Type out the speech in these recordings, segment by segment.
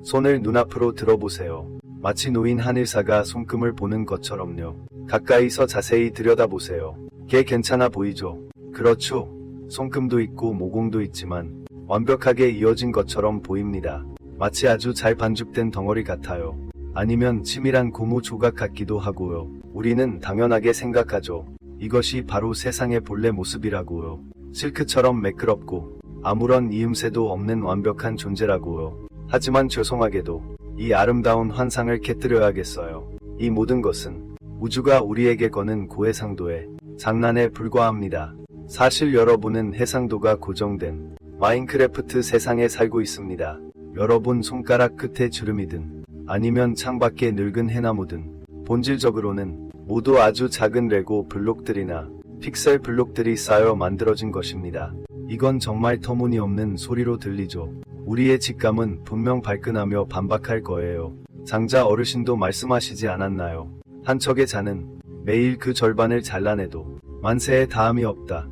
손을 눈앞으로 들어보세요. 마치 노인 한 의사가 손금을 보는 것처럼요. 가까이서 자세히 들여다보세요. 걔 괜찮아 보이죠? 그렇죠. 손금도 있고 모공도 있지만 완벽하게 이어진 것처럼 보입니다. 마치 아주 잘 반죽된 덩어리 같아요. 아니면 치밀한 고무 조각 같기도 하고요. 우리는 당연하게 생각하죠. 이것이 바로 세상의 본래 모습이라고요. 실크처럼 매끄럽고 아무런 이음새도 없는 완벽한 존재라고요. 하지만 죄송하게도 이 아름다운 환상을 깨뜨려야겠어요. 이 모든 것은 우주가 우리에게 거는 고해상도의 장난에 불과합니다. 사실 여러분은 해상도가 고정된 마인크래프트 세상에 살고 있습니다. 여러분 손가락 끝에 주름이든 아니면 창밖에 늙은 해나무든 본질적으로는 모두 아주 작은 레고 블록들이나 픽셀 블록들이 쌓여 만들어진 것입니다. 이건 정말 터무니없는 소리로 들리죠. 우리의 직감은 분명 발끈하며 반박할 거예요. 장자 어르신도 말씀하시지 않았나요? 한 척의 자는 매일 그 절반을 잘라내도 만세에 다함이 없다.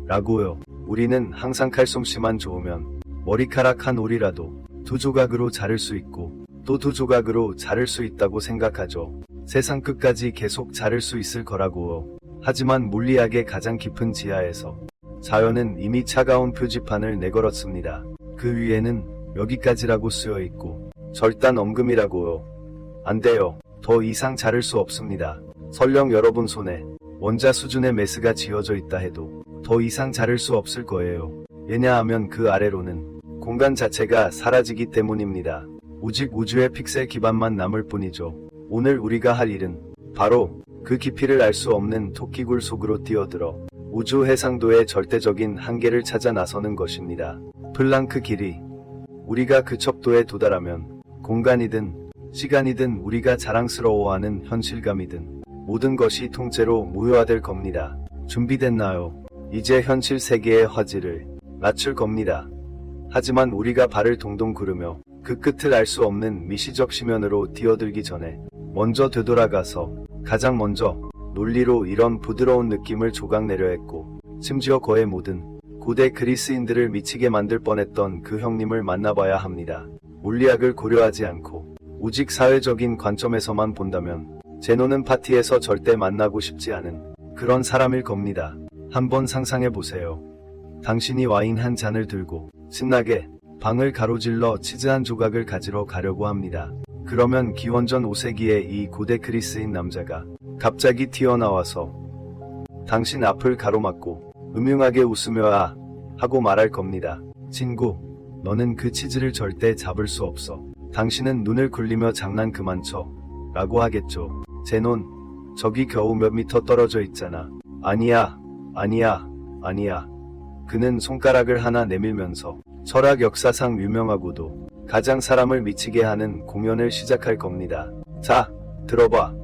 라고요. 우리는 항상 칼솜씨만 좋으면 머리카락 한 올이라도 두 조각으로 자를 수 있고 또 두 조각으로 자를 수 있다고 생각하죠. 세상 끝까지 계속 자를 수 있을 거라고요. 하지만 물리학의 가장 깊은 지하에서 자연은 이미 차가운 표지판을 내걸었습니다. 그 위에는 여기까지라고 쓰여 있고 절단 엄금이라고요. 안 돼요. 더 이상 자를 수 없습니다. 설령 여러분 손에 원자 수준의 메스가 지어져 있다 해도 더 이상 자를 수 없을 거예요. 왜냐하면 그 아래로는 공간 자체가 사라지기 때문입니다. 오직 우주의 픽셀 기반만 남을 뿐이죠. 오늘 우리가 할 일은 바로 그 깊이를 알 수 없는 토끼굴 속으로 뛰어들어 우주 해상도의 절대적인 한계를 찾아 나서는 것입니다. 플랑크 길이. 우리가 그 척도에 도달하면 공간이든 시간이든 우리가 자랑스러워하는 현실감이든 모든 것이 통째로 무효화될 겁니다. 준비됐나요? 이제 현실 세계의 화질을 낮출 겁니다. 하지만 우리가 발을 동동 구르며 그 끝을 알 수 없는 미시적 심연으로 뛰어들기 전에 먼저 되돌아가서 가장 먼저 논리로 이런 부드러운 느낌을 조각내려 했고 심지어 거의 모든 고대 그리스인들을 미치게 만들 뻔했던 그 형님을 만나봐야 합니다. 물리학을 고려하지 않고 오직 사회적인 관점에서만 본다면 제노는 파티에서 절대 만나고 싶지 않은 그런 사람일 겁니다. 한번 상상해보세요. 당신이 와인 한 잔을 들고 신나게 방을 가로질러 치즈 한 조각을 가지러 가려고 합니다. 그러면 기원전 5세기의 이 고대 그리스인 남자가 갑자기 튀어나와서 당신 앞을 가로막고 음흉하게 웃으며 아 하고 말할 겁니다. 친구, 너는 그 치즈를 절대 잡을 수 없어. 당신은 눈을 굴리며 장난 그만 쳐 라고 하겠죠. 제논, 저기 겨우 몇 미터 떨어져 있잖아. 아니야, 아니야, 아니야. 그는 손가락을 하나 내밀면서 철학 역사상 유명하고도 가장 사람을 미치게 하는 공연을 시작할 겁니다. 자, 들어봐.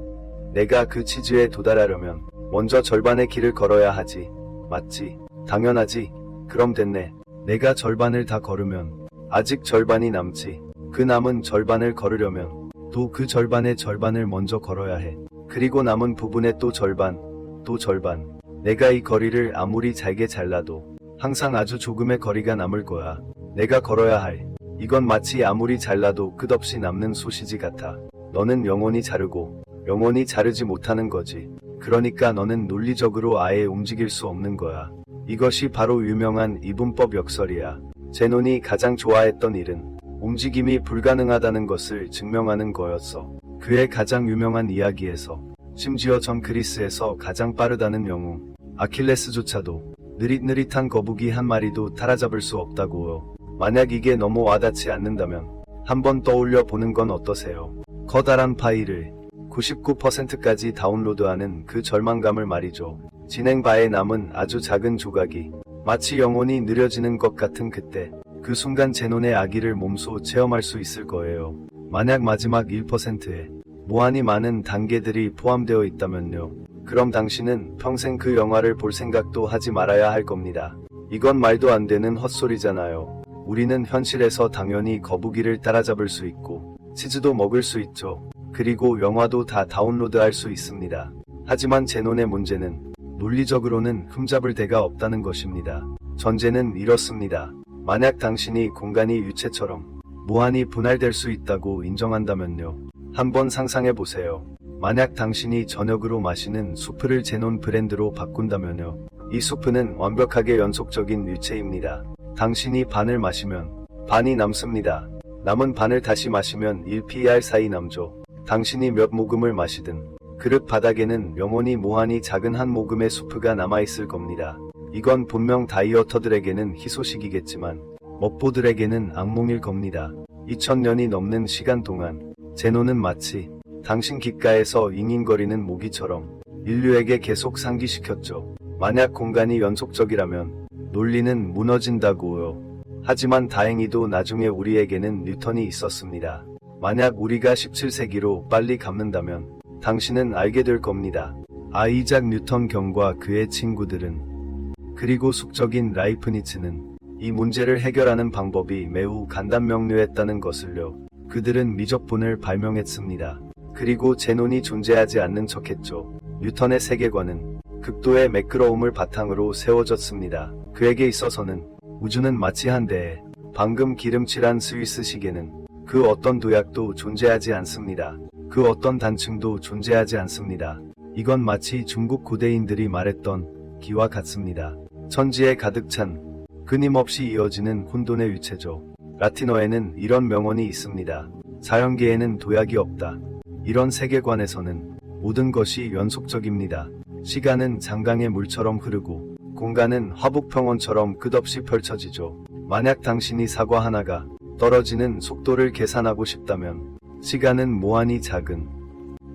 내가 그 치즈에 도달하려면 먼저 절반의 길을 걸어야 하지. 맞지? 당연하지. 그럼 됐네. 내가 절반을 다 걸으면 아직 절반이 남지. 그 남은 절반을 걸으려면 또 그 절반의 절반을 먼저 걸어야 해. 그리고 남은 부분의 또 절반, 또 절반. 내가 이 거리를 아무리 잘게 잘라도 항상 아주 조금의 거리가 남을 거야. 내가 걸어야 할. 이건 마치 아무리 잘라도 끝없이 남는 소시지 같아. 너는 영원히 자르고 영원히 자르지 못하는 거지. 그러니까 너는 논리적으로 아예 움직일 수 없는 거야. 이것이 바로 유명한 이분법 역설이야. 제논이 가장 좋아했던 일은 움직임이 불가능하다는 것을 증명하는 거였어. 그의 가장 유명한 이야기에서 심지어 전 그리스에서 가장 빠르다는 영웅 아킬레스조차도 느릿느릿한 거북이 한 마리도 따라잡을 수 없다고요. 만약 이게 너무 와닿지 않는다면 한번 떠올려 보는 건 어떠세요? 커다란 파일을 99%까지 다운로드하는 그 절망감을 말이죠. 진행 바에 남은 아주 작은 조각이 마치 영혼이 느려지는 것 같은 그때, 그 순간 제논의 아기를 몸소 체험할 수 있을 거예요. 만약 마지막 1%에 무한히 많은 단계들이 포함되어 있다면요. 그럼 당신은 평생 그 영화를 볼 생각도 하지 말아야 할 겁니다. 이건 말도 안 되는 헛소리잖아요. 우리는 현실에서 당연히 거북이를 따라잡을 수 있고 치즈도 먹을 수 있죠. 그리고 영화도 다 다운로드할 수 있습니다. 하지만 제논의 문제는 논리적으로는 흠잡을 데가 없다는 것입니다. 전제는 이렇습니다. 만약 당신이 공간이 유체처럼 무한히 분할될 수 있다고 인정한다면요. 한번 상상해 보세요. 만약 당신이 저녁으로 마시는 수프를 제논 브랜드로 바꾼다면요. 이 수프는 완벽하게 연속적인 유체입니다. 당신이 반을 마시면 반이 남습니다. 남은 반을 다시 마시면 1pr 사이 남죠. 당신이 몇 모금을 마시든 그릇 바닥에는 영원히 무한히 작은 한 모금의 수프가 남아있을 겁니다. 이건 분명 다이어터들에게는 희소식이겠지만 먹보들에게는 악몽일 겁니다. 2000년이 넘는 시간 동안 제노는 마치 당신 귓가에서 잉잉거리는 모기처럼 인류에게 계속 상기시켰죠. 만약 공간이 연속적이라면 논리는 무너진다고요. 하지만 다행히도 나중에 우리에게는 뉴턴이 있었습니다. 만약 우리가 17세기로 빨리 감는다면 당신은 알게 될 겁니다. 아이작 뉴턴 경과 그의 친구들은 그리고 숙적인 라이프니츠는 이 문제를 해결하는 방법이 매우 간단명료했다는 것을요. 그들은 미적분을 발명했습니다. 그리고 제논이 존재하지 않는 척했죠. 뉴턴의 세계관은 극도의 매끄러움을 바탕으로 세워졌습니다. 그에게 있어서는 우주는 마치 한 대의 방금 기름칠한 스위스 시계는 그 어떤 도약도 존재하지 않습니다. 그 어떤 단층도 존재하지 않습니다. 이건 마치 중국 고대인들이 말했던 기와 같습니다. 천지에 가득 찬 끊임없이 이어지는 혼돈의 유체죠. 라틴어에는 이런 명언이 있습니다. 자연계에는 도약이 없다. 이런 세계관에서는 모든 것이 연속적입니다. 시간은 장강의 물처럼 흐르고 공간은 화북평원처럼 끝없이 펼쳐지죠. 만약 당신이 사과 하나가 떨어지는 속도를 계산하고 싶다면 시간은 무한히 작은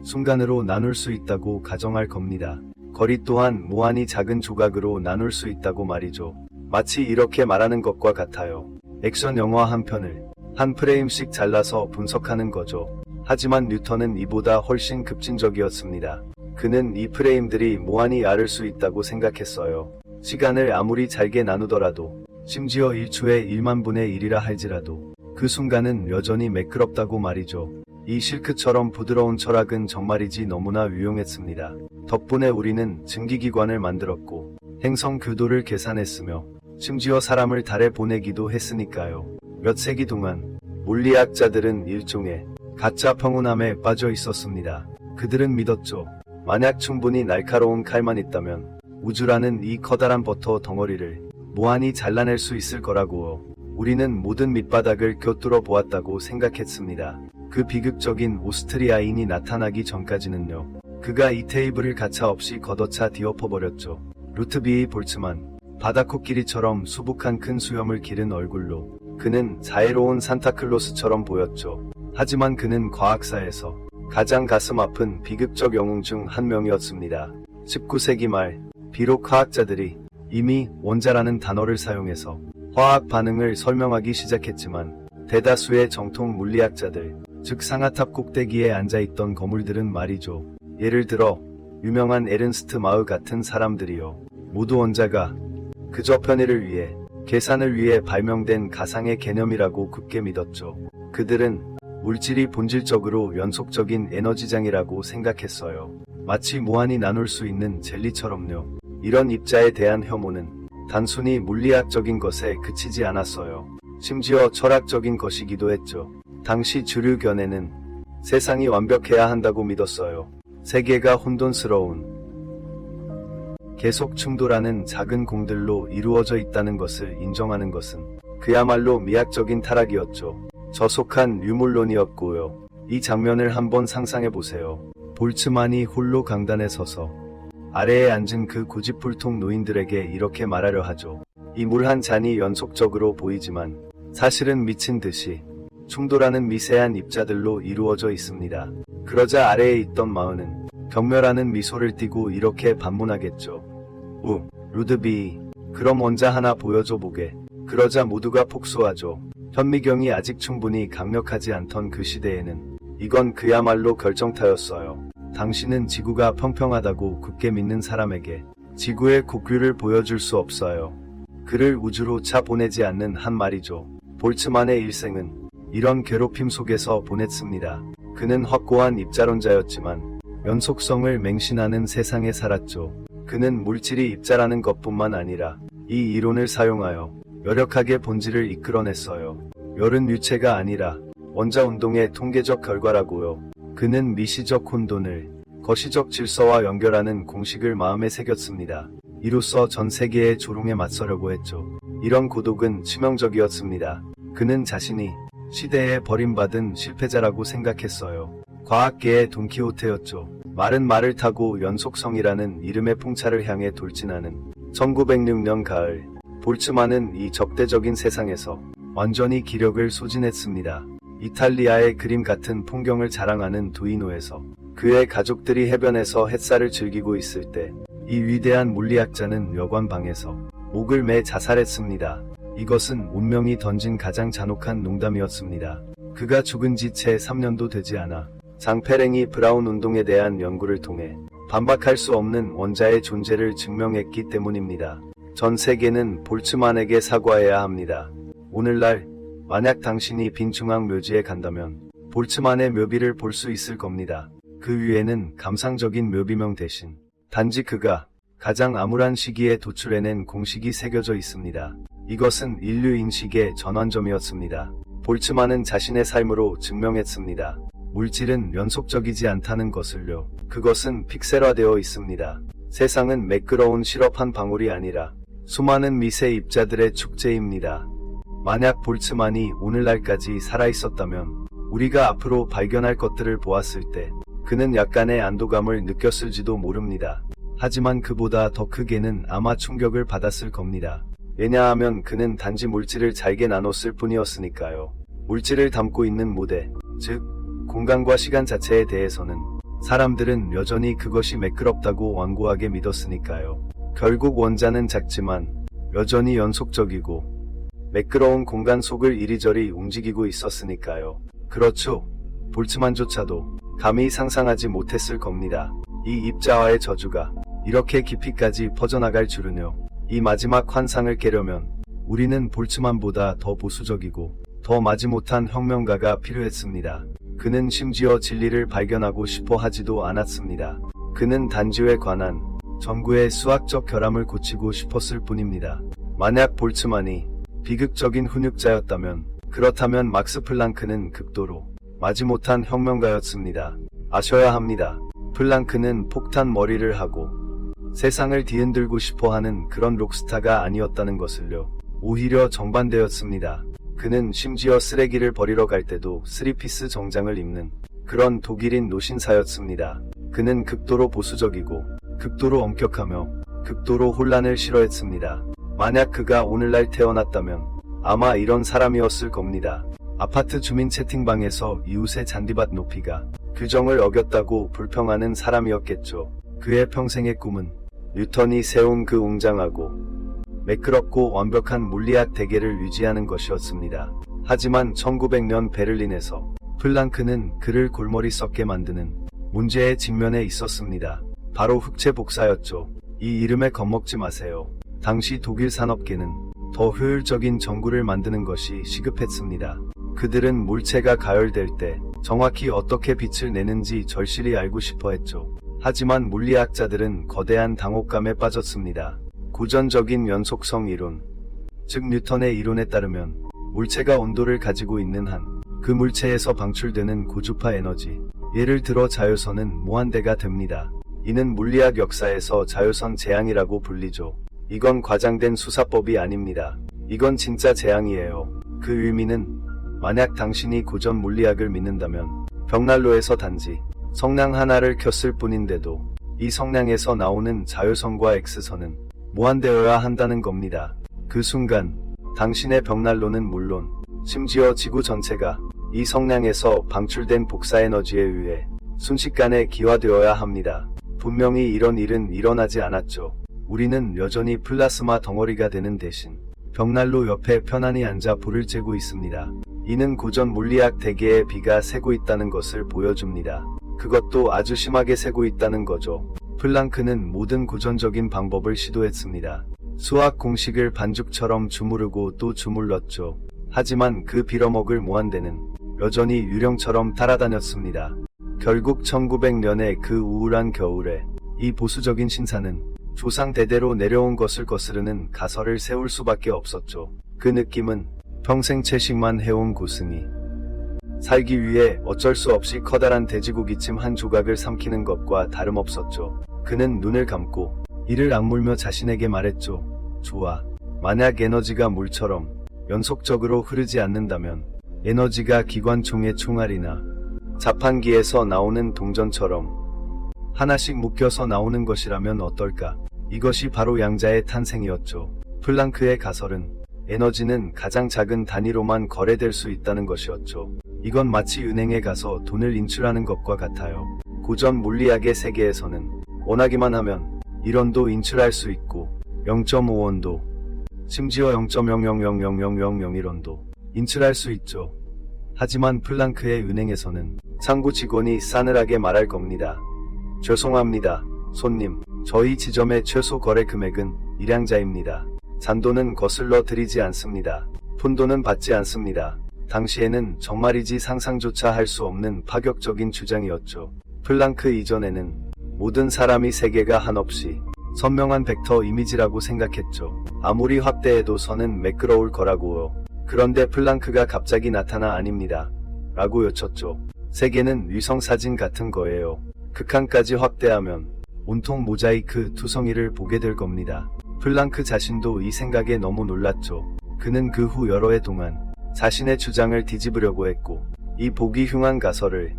순간으로 나눌 수 있다고 가정할 겁니다. 거리 또한 무한히 작은 조각으로 나눌 수 있다고 말이죠. 마치 이렇게 말하는 것과 같아요. 액션 영화 한 편을 한 프레임씩 잘라서 분석하는 거죠. 하지만 뉴턴은 이보다 훨씬 급진적이었습니다. 그는 이 프레임들이 무한히 앓을 수 있다고 생각했어요. 시간을 아무리 잘게 나누더라도 심지어 1초의 1만 분의 1이라 할지라도 그 순간은 여전히 매끄럽다고 말이죠. 이 실크처럼 부드러운 철학은 정말이지 너무나 유용했습니다. 덕분에 우리는 증기기관을 만들었고 행성 교도를 계산했으며 심지어 사람을 달에 보내기도 했으니까요. 몇 세기 동안 물리학자들은 일종의 가짜 평온함에 빠져 있었습니다. 그들은 믿었죠. 만약 충분히 날카로운 칼만 있다면 우주라는 이 커다란 버터 덩어리를 무한히 잘라낼 수 있을 거라고. 우리는 모든 밑바닥을 꿰뚫어 보았다고 생각했습니다. 그 비극적인 오스트리아인이 나타나기 전까지는요. 그가 이 테이블을 가차없이 걷어차 뒤엎어버렸죠. 루트비히 볼츠만 바다코끼리처럼 수북한 큰 수염을 기른 얼굴로 그는 자애로운 산타클로스처럼 보였죠. 하지만 그는 과학사에서 가장 가슴 아픈 비극적 영웅 중 한 명이었습니다. 19세기 말 비록 과학자들이 이미 원자라는 단어를 사용해서 화학 반응을 설명하기 시작했지만 대다수의 정통 물리학자들, 즉 상아탑 꼭대기에 앉아있던 거물들은 말이죠. 예를 들어 유명한 에른스트 마흐 같은 사람들이요. 모두 원자가 그저 편의를 위해, 계산을 위해 발명된 가상의 개념이라고 굳게 믿었죠. 그들은 물질이 본질적으로 연속적인 에너지장이라고 생각했어요. 마치 무한히 나눌 수 있는 젤리처럼요. 이런 입자에 대한 혐오는 단순히 물리학적인 것에 그치지 않았어요. 심지어 철학적인 것이기도 했죠. 당시 주류 견해는 세상이 완벽해야 한다고 믿었어요. 세계가 혼돈스러운 계속 충돌하는 작은 공들로 이루어져 있다는 것을 인정하는 것은 그야말로 미학적인 타락이었죠. 저속한 유물론이었고요. 이 장면을 한번 상상해보세요. 볼츠만이 홀로 강단에 서서 아래에 앉은 그 고집불통 노인들에게 이렇게 말하려 하죠. 이 물 한 잔이 연속적으로 보이지만 사실은 미친 듯이 충돌하는 미세한 입자들로 이루어져 있습니다. 그러자 아래에 있던 마흔은 경멸하는 미소를 띠고 이렇게 반문하겠죠. 루드비, 그럼 원자 하나 보여줘 보게. 그러자 모두가 폭소하죠. 현미경이 아직 충분히 강력하지 않던 그 시대에는 이건 그야말로 결정타였어요. 당신은 지구가 평평하다고 굳게 믿는 사람에게 지구의 곡류를 보여줄 수 없어요. 그를 우주로 차 보내지 않는 한 말이죠. 볼츠만의 일생은 이런 괴롭힘 속에서 보냈습니다. 그는 확고한 입자론자였지만 연속성을 맹신하는 세상에 살았죠. 그는 물질이 입자라는 것뿐만 아니라 이 이론을 사용하여 열역하게 본질을 이끌어냈어요. 열은 유체가 아니라 원자 운동의 통계적 결과라고요. 그는 미시적 혼돈을 거시적 질서와 연결하는 공식을 마음에 새겼습니다. 이로써 전 세계의 조롱에 맞서려고 했죠. 이런 고독은 치명적이었습니다. 그는 자신이 시대에 버림받은 실패자라고 생각했어요. 과학계의 돈키호테였죠. 마른 말을 타고 연속성이라는 이름의 풍차를 향해 돌진하는 1906년 가을, 볼츠만은 이 적대적인 세상에서 완전히 기력을 소진했습니다. 이탈리아의 그림 같은 풍경을 자랑하는 두이노에서 그의 가족들이 해변에서 햇살을 즐기고 있을 때 이 위대한 물리학자는 여관방에서 목을 매 자살했습니다. 이것은 운명이 던진 가장 잔혹한 농담이었습니다. 그가 죽은 지 채 3년도 되지 않아 장페랭이 브라운 운동에 대한 연구를 통해 반박할 수 없는 원자의 존재를 증명했기 때문입니다. 전 세계는 볼츠만에게 사과해야 합니다. 오늘날 만약 당신이 빈 중앙 묘지에 간다면 볼츠만의 묘비를 볼 수 있을 겁니다. 그 위에는 감상적인 묘비명 대신 단지 그가 가장 암울한 시기에 도출해낸 공식이 새겨져 있습니다. 이것은 인류 인식의 전환점이었습니다. 볼츠만은 자신의 삶으로 증명했습니다. 물질은 연속적이지 않다는 것을요. 그것은 픽셀화되어 있습니다. 세상은 매끄러운 시럽 한 방울이 아니라 수많은 미세 입자들의 축제입니다. 만약 볼츠만이 오늘날까지 살아있었다면 우리가 앞으로 발견할 것들을 보았을 때 그는 약간의 안도감을 느꼈을지도 모릅니다. 하지만 그보다 더 크게는 아마 충격을 받았을 겁니다. 왜냐하면 그는 단지 물질을 잘게 나눴을 뿐이었으니까요. 물질을 담고 있는 무대, 즉 공간과 시간 자체에 대해서는 사람들은 여전히 그것이 매끄럽다고 완고하게 믿었으니까요. 결국 원자는 작지만 여전히 연속적이고 매끄러운 공간 속을 이리저리 움직이고 있었으니까요. 그렇죠. 볼츠만조차도 감히 상상하지 못했을 겁니다. 이 입자와의 저주가 이렇게 깊이까지 퍼져나갈 줄은요. 이 마지막 환상을 깨려면 우리는 볼츠만보다 더 보수적이고 더 마지못한 혁명가가 필요했습니다. 그는 심지어 진리를 발견하고 싶어 하지도 않았습니다. 그는 단지에 관한 전구의 수학적 결함을 고치고 싶었을 뿐입니다. 만약 볼츠만이 비극적인 훈육자였다면, 그렇다면 막스 플랑크는 극도로 마지못한 혁명가였습니다. 아셔야 합니다. 플랑크는 폭탄 머리를 하고 세상을 뒤흔들고 싶어하는 그런 록스타가 아니었다는 것을요. 오히려 정반대였습니다. 그는 심지어 쓰레기를 버리러 갈 때도 3피스 정장을 입는 그런 독일인 노신사였습니다. 그는 극도로 보수적이고 극도로 엄격하며 극도로 혼란을 싫어했습니다. 만약 그가 오늘날 태어났다면 아마 이런 사람이었을 겁니다. 아파트 주민 채팅방에서 이웃의 잔디밭 높이가 규정을 어겼다고 불평하는 사람이었겠죠. 그의 평생의 꿈은 뉴턴이 세운 그 웅장하고 매끄럽고 완벽한 물리학 대계를 유지하는 것이었습니다. 하지만 1900년 베를린에서 플랑크는 그를 골머리 썩게 만드는 문제에 직면해 있었습니다. 바로 흑체 복사였죠. 이 이름에 겁먹지 마세요. 당시 독일 산업계는 더 효율적인 전구를 만드는 것이 시급했습니다. 그들은 물체가 가열될 때 정확히 어떻게 빛을 내는지 절실히 알고 싶어 했죠. 하지만 물리학자들은 거대한 당혹감에 빠졌습니다. 고전적인 연속성 이론, 즉 뉴턴의 이론에 따르면 물체가 온도를 가지고 있는 한 그 물체에서 방출되는 고주파 에너지, 예를 들어 자유선은 무한대가 됩니다. 이는 물리학 역사에서 자유선 재앙이라고 불리죠. 이건 과장된 수사법이 아닙니다. 이건 진짜 재앙이에요. 그 의미는 만약 당신이 고전 물리학을 믿는다면 벽난로에서 단지 성냥 하나를 켰을 뿐인데도 이 성냥에서 나오는 자유선과 X선은 무한되어야 한다는 겁니다. 그 순간 당신의 벽난로는 물론 심지어 지구 전체가 이 성냥에서 방출된 복사에너지에 의해 순식간에 기화되어야 합니다. 분명히 이런 일은 일어나지 않았죠. 우리는 여전히 플라스마 덩어리가 되는 대신 벽난로 옆에 편안히 앉아 불을 쬐고 있습니다. 이는 고전 물리학 대계에 비가 새고 있다는 것을 보여줍니다. 그것도 아주 심하게 새고 있다는 거죠. 플랑크는 모든 고전적인 방법을 시도했습니다. 수학 공식을 반죽처럼 주무르고 또 주물렀죠. 하지만 그 빌어먹을 무한대는 여전히 유령처럼 따라다녔습니다. 결국 1900년의 그 우울한 겨울에 이 보수적인 신사는 조상 대대로 내려온 것을 거스르는 가설을 세울 수밖에 없었죠. 그 느낌은 평생 채식만 해온 고승이 살기 위해 어쩔 수 없이 커다란 돼지고기찜 한 조각을 삼키는 것과 다름없었죠. 그는 눈을 감고 이를 악물며 자신에게 말했죠. 좋아. 만약 에너지가 물처럼 연속적으로 흐르지 않는다면, 에너지가 기관총의 총알이나 자판기에서 나오는 동전처럼 하나씩 묶여서 나오는 것이라면 어떨까? 이것이 바로 양자의 탄생이었죠. 플랑크의 가설은 에너지는 가장 작은 단위로만 거래될 수 있다는 것이었죠. 이건 마치 은행에 가서 돈을 인출하는 것과 같아요. 고전 물리학의 세계에서는 원하기만 하면 1원도 인출할 수 있고 0.5원도, 심지어 0.00000001원도 인출할 수 있죠. 하지만 플랑크의 은행에서는 창구 직원이 싸늘하게 말할 겁니다. 죄송합니다, 손님. 저희 지점의 최소 거래 금액은 1양자입니다. 잔돈은 거슬러 드리지 않습니다. 푼돈은 받지 않습니다. 당시에는 정말이지 상상조차 할 수 없는 파격적인 주장이었죠. 플랑크 이전에는 모든 사람이 세계가 한없이 선명한 벡터 이미지라고 생각했죠. 아무리 확대해도 선은 매끄러울 거라고요. 그런데 플랑크가 갑자기 나타나 아닙니다. 라고 외쳤죠. 세계는 위성사진 같은 거예요. 극한까지 확대하면 온통 모자이크 투성이를 보게 될 겁니다. 플랑크 자신도 이 생각에 너무 놀랐죠. 그는 그 후 여러 해 동안 자신의 주장을 뒤집으려고 했고, 이 보기 흉한 가설을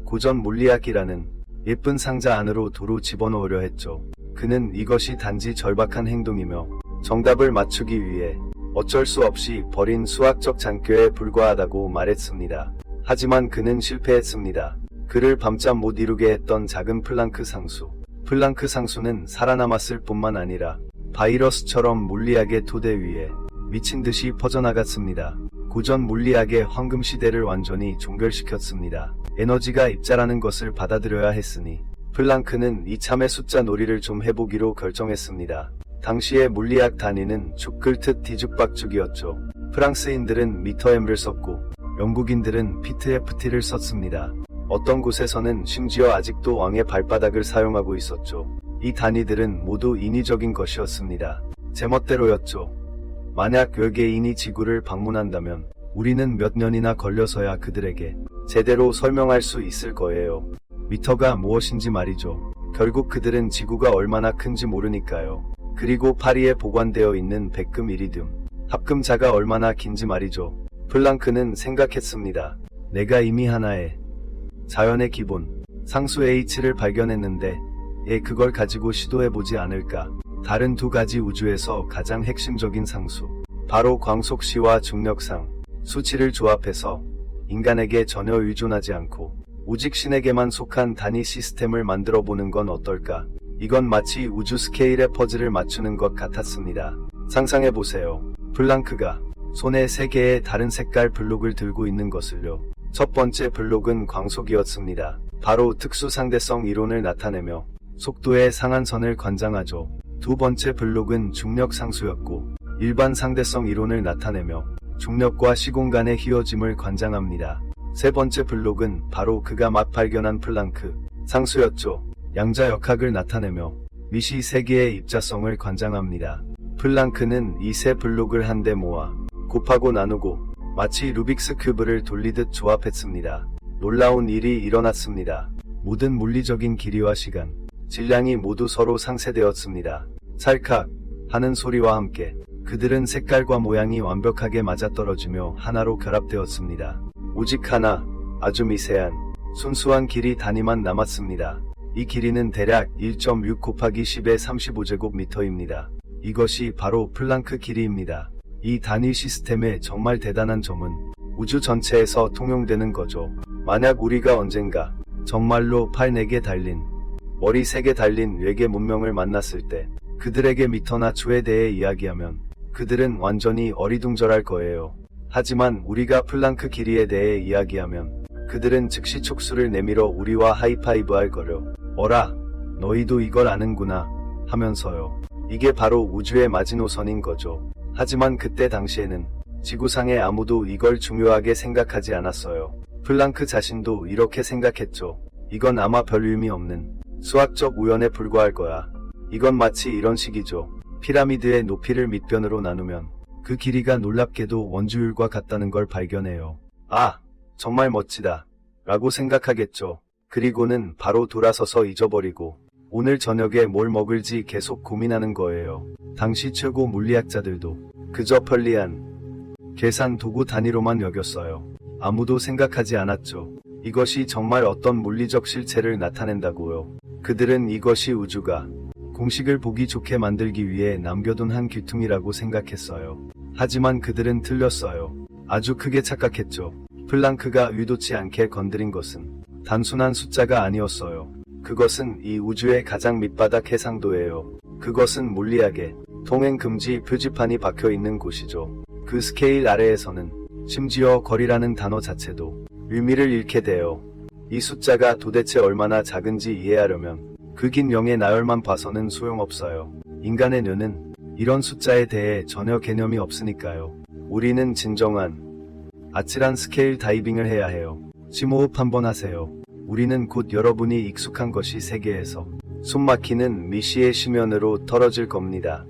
고전 물리학이라는 예쁜 상자 안으로 도로 집어넣으려 했죠. 그는 이것이 단지 절박한 행동이며 정답을 맞추기 위해 어쩔 수 없이 벌인 수학적 잔꾀에 불과하다고 말했습니다. 하지만 그는 실패했습니다. 그를 밤잠 못 이루게 했던 작은 플랑크 상수. 플랑크 상수는 살아남았을 뿐만 아니라 바이러스처럼 물리학의 토대 위에 미친 듯이 퍼져나갔습니다. 고전 물리학의 황금 시대를 완전히 종결시켰습니다. 에너지가 입자라는 것을 받아들여야 했으니 플랑크는 이참에 숫자 놀이를 좀 해보기로 결정했습니다. 당시의 물리학 단위는 죽 긁듯 뒤죽박죽이었죠. 프랑스인들은 미터/M를 썼고 영국인들은 피트/FT를 썼습니다. 어떤 곳에서는 심지어 아직도 왕의 발바닥을 사용하고 있었죠. 이 단위들은 모두 인위적인 것이었습니다. 제멋대로였죠. 만약 외계인이 지구를 방문한다면 우리는 몇 년이나 걸려서야 그들에게 제대로 설명할 수 있을 거예요. 미터가 무엇인지 말이죠. 결국 그들은 지구가 얼마나 큰지 모르니까요. 그리고 파리에 보관되어 있는 백금 이리듐 합금자가 얼마나 긴지 말이죠. 플랑크는 생각했습니다. 내가 이미 하나의 자연의 기본 상수 H를 발견했는데 그걸 가지고 시도해보지 않을까. 다른 두 가지 우주에서 가장 핵심적인 상수, 바로 광속시와 중력상, 수치를 조합해서 인간에게 전혀 의존하지 않고 오직 신에게만 속한 단위 시스템을 만들어보는 건 어떨까. 이건 마치 우주 스케일의 퍼즐을 맞추는 것 같았습니다. 상상해보세요. 플랑크가 손에 3개의 다른 색깔 블록을 들고 있는 것을요. 첫 번째 블록은 광속이었습니다. 바로 특수 상대성 이론을 나타내며 속도의 상한선을 관장하죠. 두 번째 블록은 중력 상수였고 일반 상대성 이론을 나타내며 중력과 시공간의 휘어짐을 관장합니다. 세 번째 블록은 바로 그가 막 발견한 플랑크 상수였죠. 양자역학을 나타내며 미시 세계의 입자성을 관장합니다. 플랑크는 이 세 블록을 한데 모아 곱하고 나누고 마치 루빅스 큐브를 돌리듯 조합했습니다. 놀라운 일이 일어났습니다. 모든 물리적인 길이와 시간, 질량이 모두 서로 상쇄되었습니다. 찰칵 하는 소리와 함께 그들은 색깔과 모양이 완벽하게 맞아떨어지며 하나로 결합되었습니다. 오직 하나, 아주 미세한, 순수한 길이 단위만 남았습니다. 이 길이는 대략 1.6 곱하기 10의 35제곱미터입니다. 이것이 바로 플랑크 길이입니다. 이 단위 시스템의 정말 대단한 점은 우주 전체에서 통용되는 거죠. 만약 우리가 언젠가 정말로 팔 4개 달린, 머리 3개 달린 외계 문명을 만났을 때 그들에게 미터나 초에 대해 이야기하면 그들은 완전히 어리둥절할 거예요. 하지만 우리가 플랑크 길이에 대해 이야기하면 그들은 즉시 촉수를 내밀어 우리와 하이파이브 할 거려. 어라, 너희도 이걸 아는구나 하면서요. 이게 바로 우주의 마지노선인 거죠. 하지만 그때 당시에는 지구상에 아무도 이걸 중요하게 생각하지 않았어요. 플랑크 자신도 이렇게 생각했죠. 이건 아마 별 의미 없는 수학적 우연에 불과할 거야. 이건 마치 이런 식이죠. 피라미드의 높이를 밑변으로 나누면 그 길이가 놀랍게도 원주율과 같다는 걸 발견해요. 아, 정말 멋지다. 라고 생각하겠죠. 그리고는 바로 돌아서서 잊어버리고 오늘 저녁에 뭘 먹을지 계속 고민하는 거예요. 당시 최고 물리학자들도 그저 편리한 계산 도구 단위로만 여겼어요. 아무도 생각하지 않았죠. 이것이 정말 어떤 물리적 실체를 나타낸다고요. 그들은 이것이 우주가 공식을 보기 좋게 만들기 위해 남겨둔 한 귀퉁이라고 생각했어요. 하지만 그들은 틀렸어요. 아주 크게 착각했죠. 플랑크가 의도치 않게 건드린 것은 단순한 숫자가 아니었어요. 그것은 이 우주의 가장 밑바닥 해상도예요. 그것은 물리학의 통행금지 표지판이 박혀있는 곳이죠. 그 스케일 아래에서는 심지어 거리라는 단어 자체도 의미를 잃게 돼요. 이 숫자가 도대체 얼마나 작은지 이해하려면 그 긴 영의 나열만 봐서는 소용없어요. 인간의 뇌는 이런 숫자에 대해 전혀 개념이 없으니까요. 우리는 진정한 아찔한 스케일 다이빙을 해야 해요. 심호흡 한번 하세요. 우리는 곧 여러분이 익숙한 것이 세계에서 숨막히는 미시의 심연으로 떨어질 겁니다.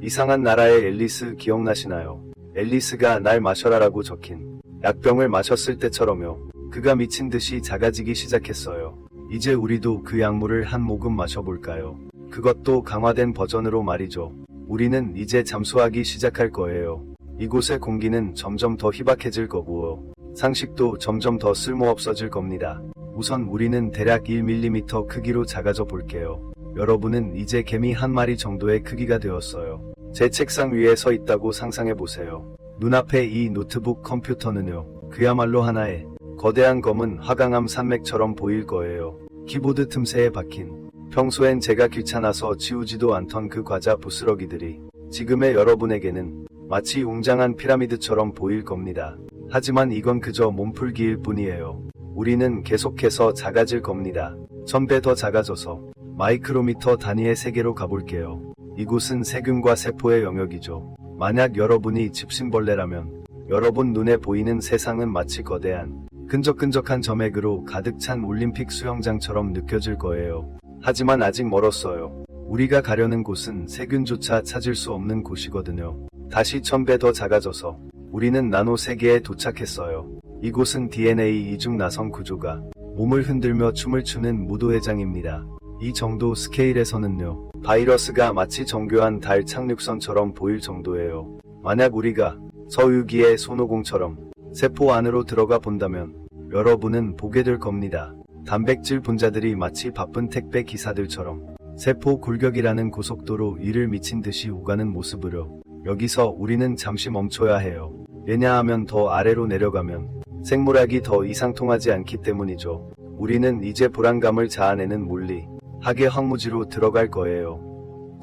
이상한 나라의 앨리스 기억나시나요? 앨리스가 날 마셔라라고 적힌 약병을 마셨을 때처럼요. 그가 미친 듯이 작아지기 시작했어요. 이제 우리도 그 약물을 한 모금 마셔볼까요? 그것도 강화된 버전으로 말이죠. 우리는 이제 잠수하기 시작할 거예요. 이곳의 공기는 점점 더 희박해질 거고요. 상식도 점점 더 쓸모없어질 겁니다. 우선 우리는 대략 1mm 크기로 작아져 볼게요. 여러분은 이제 개미 한 마리 정도의 크기가 되었어요. 제 책상 위에 서 있다고 상상해 보세요. 눈앞에 이 노트북 컴퓨터는요. 그야말로 하나의 거대한 검은 화강암 산맥처럼 보일 거예요. 키보드 틈새에 박힌 평소엔 제가 귀찮아서 지우지도 않던 그 과자 부스러기들이 지금의 여러분에게는 마치 웅장한 피라미드처럼 보일 겁니다. 하지만 이건 그저 몸풀기일 뿐이에요. 우리는 계속해서 작아질 겁니다. 1000배 더 작아져서 마이크로미터 단위의 세계로 가볼게요. 이곳은 세균과 세포의 영역이죠. 만약 여러분이 집신벌레라면 여러분 눈에 보이는 세상은 마치 거대한 끈적끈적한 점액으로 가득 찬 올림픽 수영장처럼 느껴질 거예요. 하지만 아직 멀었어요. 우리가 가려는 곳은 세균조차 찾을 수 없는 곳이거든요. 다시 1000배 더 작아져서 우리는 나노 세계에 도착했어요. 이곳은 DNA 이중 나선 구조가 몸을 흔들며 춤을 추는 무도회장입니다. 이 정도 스케일에서는요. 바이러스가 마치 정교한 달 착륙선처럼 보일 정도예요. 만약 우리가 서유기의 손오공처럼 세포 안으로 들어가 본다면 여러분은 보게 될 겁니다. 단백질 분자들이 마치 바쁜 택배 기사들처럼 세포 골격이라는 고속도로 위를 미친 듯이 오가는 모습으로 여기서 우리는 잠시 멈춰야 해요. 왜냐하면 더 아래로 내려가면 생물학이 더 이상 통하지 않기 때문이죠. 우리는 이제 불안감을 자아내는 물리, 학의 황무지로 들어갈 거예요.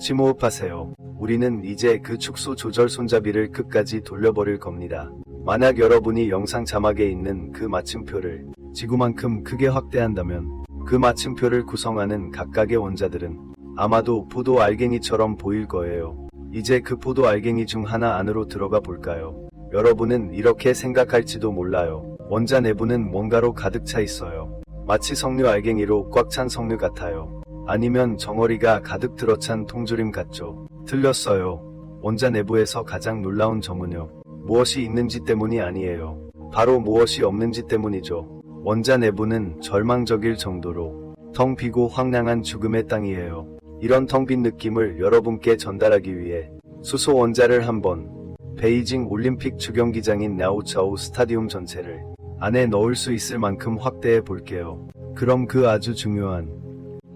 심호흡하세요. 우리는 이제 그 축소 조절 손잡이를 끝까지 돌려버릴 겁니다. 만약 여러분이 영상 자막에 있는 그 마침표를 지구만큼 크게 확대한다면 그 마침표를 구성하는 각각의 원자들은 아마도 포도 알갱이처럼 보일 거예요. 이제 그 포도 알갱이 중 하나 안으로 들어가 볼까요? 여러분은 이렇게 생각할지도 몰라요. 원자 내부는 뭔가로 가득 차 있어요. 마치 석류 알갱이로 꽉 찬 석류 같아요. 아니면 정어리가 가득 들어찬 통조림 같죠. 틀렸어요. 원자 내부에서 가장 놀라운 점은요. 무엇이 있는지 때문이 아니에요. 바로 무엇이 없는지 때문이죠. 원자 내부는 절망적일 정도로 텅 비고 황량한 죽음의 땅이에요. 이런 텅 빈 느낌을 여러분께 전달하기 위해 수소 원자를 한번 베이징 올림픽 주경기장인 야오차오 스타디움 전체를 안에 넣을 수 있을 만큼 확대해 볼게요. 그럼 그 아주 중요한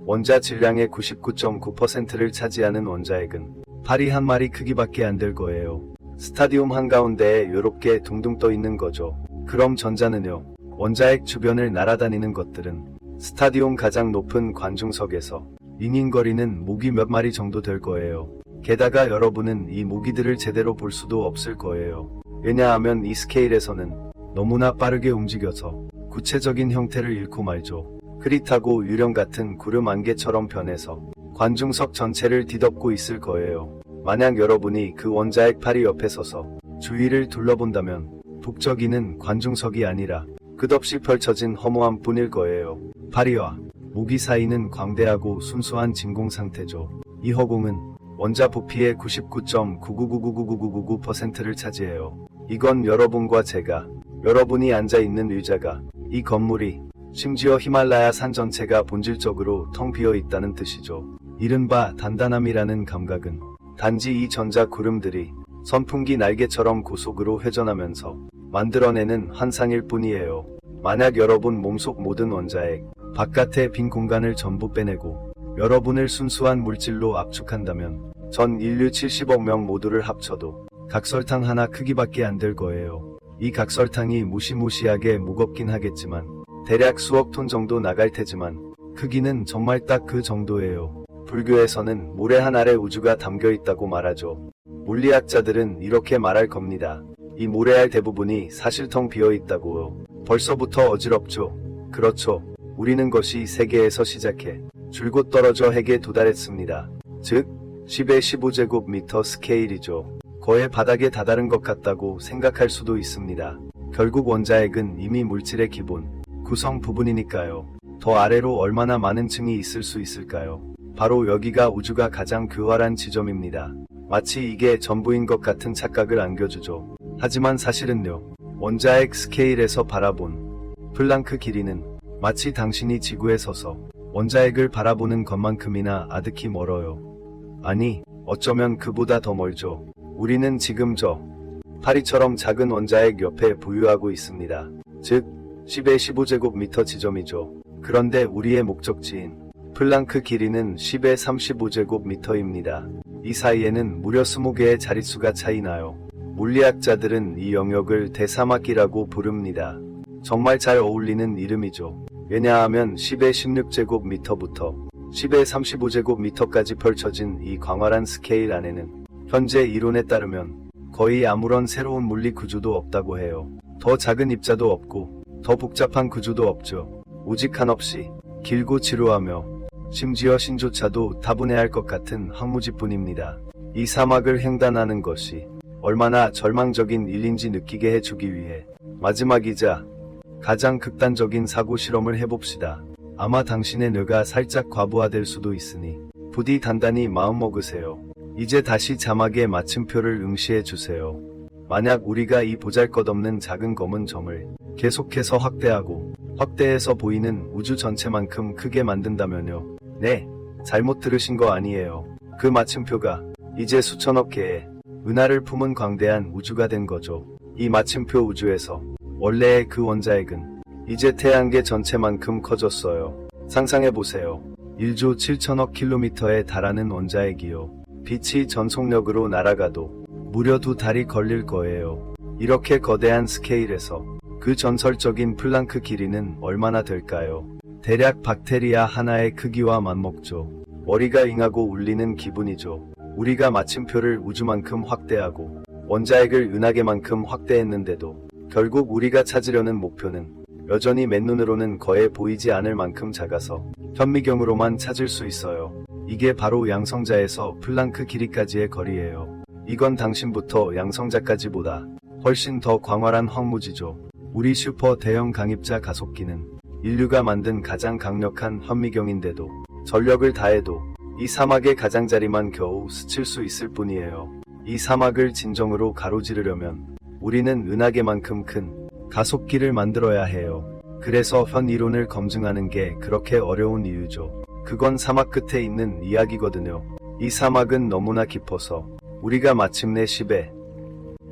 원자 질량의 99.9%를 차지하는 원자핵은 파리 한 마리 크기밖에 안 될 거예요. 스타디움 한가운데에 요렇게 둥둥 떠 있는 거죠. 그럼 전자는요. 원자핵 주변을 날아다니는 것들은 스타디움 가장 높은 관중석에서 윙윙거리는 모기 몇 마리 정도 될 거예요. 게다가 여러분은 이 모기들을 제대로 볼 수도 없을 거예요. 왜냐하면 이 스케일에서는 너무나 빠르게 움직여서 구체적인 형태를 잃고 말죠. 흐릿하고 유령 같은 구름 안개처럼 변해서 관중석 전체를 뒤덮고 있을 거예요. 만약 여러분이 그 원자핵 파리 옆에 서서 주위를 둘러본다면 북저기는 관중석이 아니라 끝없이 펼쳐진 허무함 뿐일 거예요. 파리와 모기 사이는 광대하고 순수한 진공 상태죠. 이 허공은 원자 부피의 99.999999999%를 차지해요. 이건 여러분과 제가, 여러분이 앉아있는 의자가, 이 건물이, 심지어 히말라야 산 전체가 본질적으로 텅 비어 있다는 뜻이죠. 이른바 단단함이라는 감각은 단지 이 전자 구름들이 선풍기 날개처럼 고속으로 회전하면서 만들어내는 환상일 뿐이에요. 만약 여러분 몸속 모든 원자핵, 바깥의 빈 공간을 전부 빼내고 여러분을 순수한 물질로 압축한다면 전 인류 70억 명 모두를 합쳐도 각설탕 하나 크기밖에 안 될 거예요. 이 각설탕이 무시무시하게 무겁긴 하겠지만 대략 수억 톤 정도 나갈 테지만 크기는 정말 딱 그 정도예요. 불교에서는 모래 한 알에 우주가 담겨 있다고 말하죠. 물리학자들은 이렇게 말할 겁니다. 이 모래알 대부분이 사실 텅 비어 있다고요. 벌써부터 어지럽죠. 그렇죠. 우리는 것이 세계에서 시작해 줄곧 떨어져 핵에 도달했습니다. 즉 10의 15제곱미터 스케일이죠. 거의 바닥에 다다른 것 같다고 생각할 수도 있습니다. 결국 원자핵은 이미 물질의 기본, 구성 부분이니까요. 더 아래로 얼마나 많은 층이 있을 수 있을까요? 바로 여기가 우주가 가장 교활한 지점입니다. 마치 이게 전부인 것 같은 착각을 안겨주죠. 하지만 사실은요. 원자핵 스케일에서 바라본 플랑크 길이는 마치 당신이 지구에 서서 원자핵을 바라보는 것만큼이나 아득히 멀어요. 아니, 어쩌면 그보다 더 멀죠. 우리는 지금 저 파리처럼 작은 원자핵 옆에 부유하고 있습니다. 즉 10의 15제곱미터 지점이죠. 그런데 우리의 목적지인 플랑크 길이는 10의 35제곱미터입니다. 이 사이에는 무려 20개의 자릿수가 차이나요. 물리학자들은 이 영역을 대사막이라고 부릅니다. 정말 잘 어울리는 이름이죠. 왜냐하면 10의 16제곱미터부터 10의 35제곱미터까지 펼쳐진 이 광활한 스케일 안에는 현재 이론에 따르면 거의 아무런 새로운 물리 구조도 없다고 해요. 더 작은 입자도 없고 더 복잡한 구조도 없죠. 오직 한없이 길고 지루하며 심지어 신조차도 타분해할 것 같은 황무지뿐입니다. 이 사막을 횡단하는 것이 얼마나 절망적인 일인지 느끼게 해주기 위해 마지막이자 가장 극단적인 사고 실험을 해봅시다. 아마 당신의 뇌가 살짝 과부하될 수도 있으니 부디 단단히 마음먹으세요. 이제 다시 자막의 마침표를 응시해주세요. 만약 우리가 이 보잘것없는 작은 검은 점을 계속해서 확대해서 보이는 우주 전체만큼 크게 만든다면요. 네, 잘못 들으신 거 아니에요. 그 마침표가 이제 수천억 개의 은하를 품은 광대한 우주가 된 거죠. 이 마침표 우주에서 원래의 그 원자핵은 이제 태양계 전체만큼 커졌어요. 상상해보세요. 1조 7천억 킬로미터에 달하는 원자핵이요. 빛이 전속력으로 날아가도 무려 2달이 걸릴 거예요. 이렇게 거대한 스케일에서 그 전설적인 플랑크 길이는 얼마나 될까요? 대략 박테리아 하나의 크기와 맞먹죠. 머리가 잉하고 울리는 기분이죠. 우리가 마침표를 우주만큼 확대하고 원자핵을 은하계만큼 확대했는데도 결국 우리가 찾으려는 목표는 여전히 맨눈으로는 거의 보이지 않을 만큼 작아서 현미경으로만 찾을 수 있어요. 이게 바로 양성자에서 플랑크 길이까지의 거리예요. 이건 당신부터 양성자까지보다 훨씬 더 광활한 황무지죠. 우리 슈퍼 대형 강입자 가속기는 인류가 만든 가장 강력한 현미경인데도 전력을 다해도 이 사막의 가장자리만 겨우 스칠 수 있을 뿐이에요. 이 사막을 진정으로 가로지르려면 우리는 은하계만큼 큰 가속기를 만들어야 해요. 그래서 현 이론을 검증하는 게 그렇게 어려운 이유죠. 그건 사막 끝에 있는 이야기거든요. 이 사막은 너무나 깊어서 우리가 마침내 10의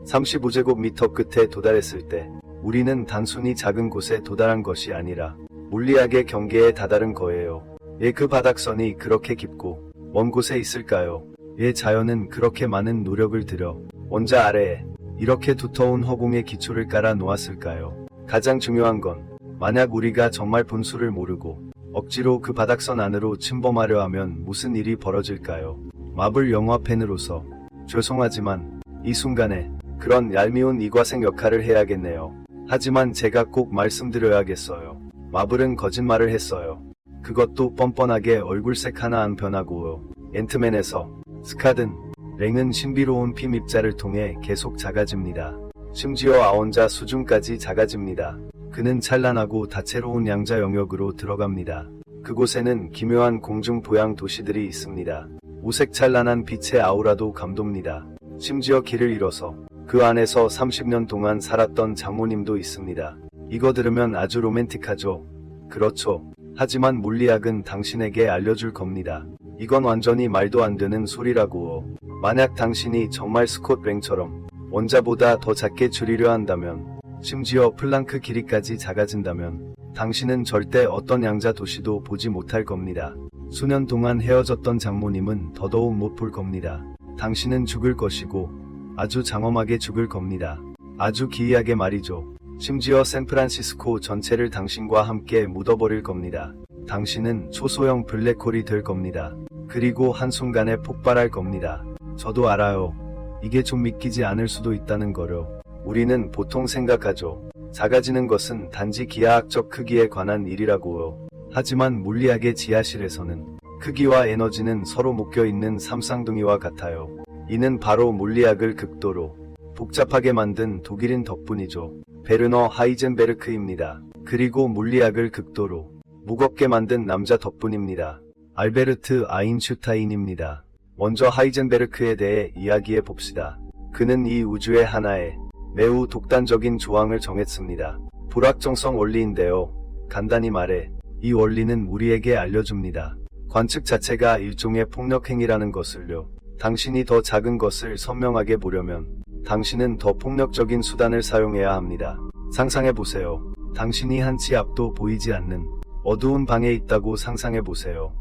35제곱미터 끝에 도달했을 때 우리는 단순히 작은 곳에 도달한 것이 아니라 물리학의 경계에 다다른 거예요. 왜 그 바닥선이 그렇게 깊고 먼 곳에 있을까요? 왜 자연은 그렇게 많은 노력을 들여 원자 아래에 이렇게 두터운 허공의 기초를 깔아 놓았을까요? 가장 중요한 건 만약 우리가 정말 분수를 모르고 억지로 그 바닥선 안으로 침범하려 하면 무슨 일이 벌어질까요? 마블 영화 팬으로서 죄송하지만 이 순간에 그런 얄미운 이과생 역할을 해야겠네요. 하지만 제가 꼭 말씀드려야겠어요. 마블은 거짓말을 했어요. 그것도 뻔뻔하게 얼굴색 하나 안 변하고요. 앤트맨에서 스카든 랭은 신비로운 피 입자를 통해 계속 작아집니다. 심지어 아원자 수준까지 작아집니다. 그는 찬란하고 다채로운 양자 영역으로 들어갑니다. 그곳에는 기묘한 공중 보양 도시들이 있습니다. 우색찬란한 빛의 아우라도 감돕니다. 심지어 길을 잃어서 그 안에서 30년 동안 살았던 장모님도 있습니다. 이거 들으면 아주 로맨틱하죠? 그렇죠. 하지만 물리학은 당신에게 알려줄 겁니다. 이건 완전히 말도 안 되는 소리라고요. 만약 당신이 정말 스콧 랭처럼 원자보다 더 작게 줄이려 한다면, 심지어 플랑크 길이까지 작아진다면 당신은 절대 어떤 양자 도시도 보지 못할 겁니다. 수년 동안 헤어졌던 장모님은 더더욱 못 볼 겁니다. 당신은 죽을 것이고 아주 장엄하게 죽을 겁니다. 아주 기이하게 말이죠. 심지어 샌프란시스코 전체를 당신과 함께 묻어버릴 겁니다. 당신은 초소형 블랙홀이 될 겁니다. 그리고 한순간에 폭발할 겁니다. 저도 알아요. 이게 좀 믿기지 않을 수도 있다는 거요. 우리는 보통 생각하죠. 작아지는 것은 단지 기하학적 크기에 관한 일이라고요. 하지만 물리학의 지하실에서는 크기와 에너지는 서로 묶여있는 삼쌍둥이와 같아요. 이는 바로 물리학을 극도로 복잡하게 만든 독일인 덕분이죠. 베르너 하이젠베르크입니다. 그리고 물리학을 극도로 무겁게 만든 남자 덕분입니다. 알베르트 아인슈타인입니다. 먼저 하이젠베르크에 대해 이야기해 봅시다. 그는 이 우주의 하나에 매우 독단적인 조항을 정했습니다. 불확정성 원리인데요. 간단히 말해 이 원리는 우리에게 알려줍니다. 관측 자체가 일종의 폭력행위라는 것을요. 당신이 더 작은 것을 선명하게 보려면 당신은 더 폭력적인 수단을 사용해야 합니다. 상상해보세요. 당신이 한 치 앞도 보이지 않는 어두운 방에 있다고 상상해보세요.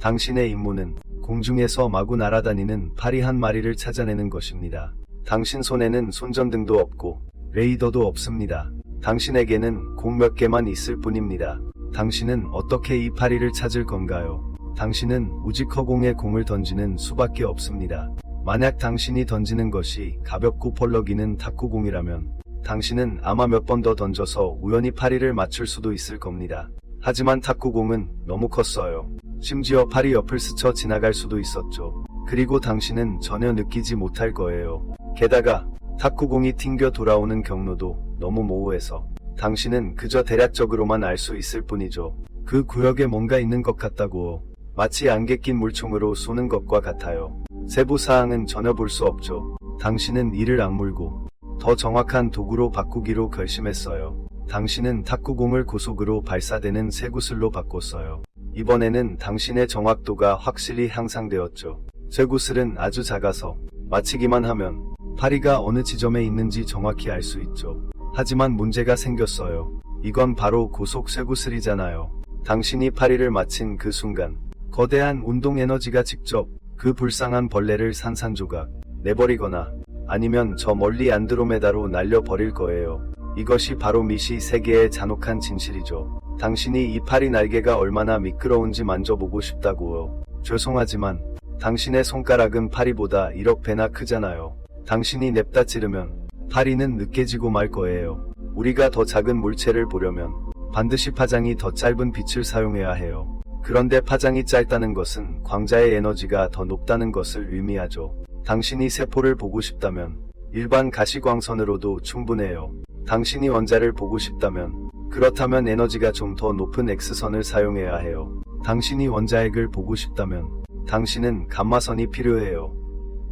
당신의 임무는 공중에서 마구 날아다니는 파리 한 마리를 찾아내는 것입니다. 당신 손에는 손전등도 없고 레이더도 없습니다. 당신에게는 공 몇 개만 있을 뿐입니다. 당신은 어떻게 이 파리를 찾을 건가요? 당신은 오직 허공에 공을 던지는 수밖에 없습니다. 만약 당신이 던지는 것이 가볍고 펄럭이는 탁구공이라면 당신은 아마 몇 번 더 던져서 우연히 파리를 맞출 수도 있을 겁니다. 하지만 탁구공은 너무 컸어요. 심지어 파리 옆을 스쳐 지나갈 수도 있었죠. 그리고 당신은 전혀 느끼지 못할 거예요. 게다가 탁구공이 튕겨 돌아오는 경로도 너무 모호해서 당신은 그저 대략적으로만 알 수 있을 뿐이죠. 그 구역에 뭔가 있는 것 같다고. 마치 안개 낀 물총으로 쏘는 것과 같아요. 세부 사항은 전혀 볼 수 없죠. 당신은 이를 악물고 더 정확한 도구로 바꾸기로 결심했어요. 당신은 탁구공을 고속으로 발사되는 쇠구슬로 바꿨어요. 이번에는 당신의 정확도가 확실히 향상되었죠. 쇠구슬은 아주 작아서 맞히기만 하면 파리가 어느 지점에 있는지 정확히 알 수 있죠. 하지만 문제가 생겼어요. 이건 바로 고속 쇠구슬이잖아요. 당신이 파리를 맞힌 그 순간 거대한 운동 에너지가 직접 그 불쌍한 벌레를 산산조각 내버리거나 아니면 저 멀리 안드로메다로 날려버릴 거예요. 이것이 바로 미시 세계의 잔혹한 진실이죠. 당신이 이 파리 날개가 얼마나 미끄러운지 만져보고 싶다고요. 죄송하지만 당신의 손가락은 파리보다 1억 배나 크잖아요. 당신이 냅다 찌르면 파리는 느껴지고 말 거예요. 우리가 더 작은 물체를 보려면 반드시 파장이 더 짧은 빛을 사용해야 해요. 그런데 파장이 짧다는 것은 광자의 에너지가 더 높다는 것을 의미하죠. 당신이 세포를 보고 싶다면 일반 가시광선으로도 충분해요. 당신이 원자를 보고 싶다면 그렇다면 에너지가 좀 더 높은 X선을 사용해야 해요. 당신이 원자핵을 보고 싶다면 당신은 감마선이 필요해요.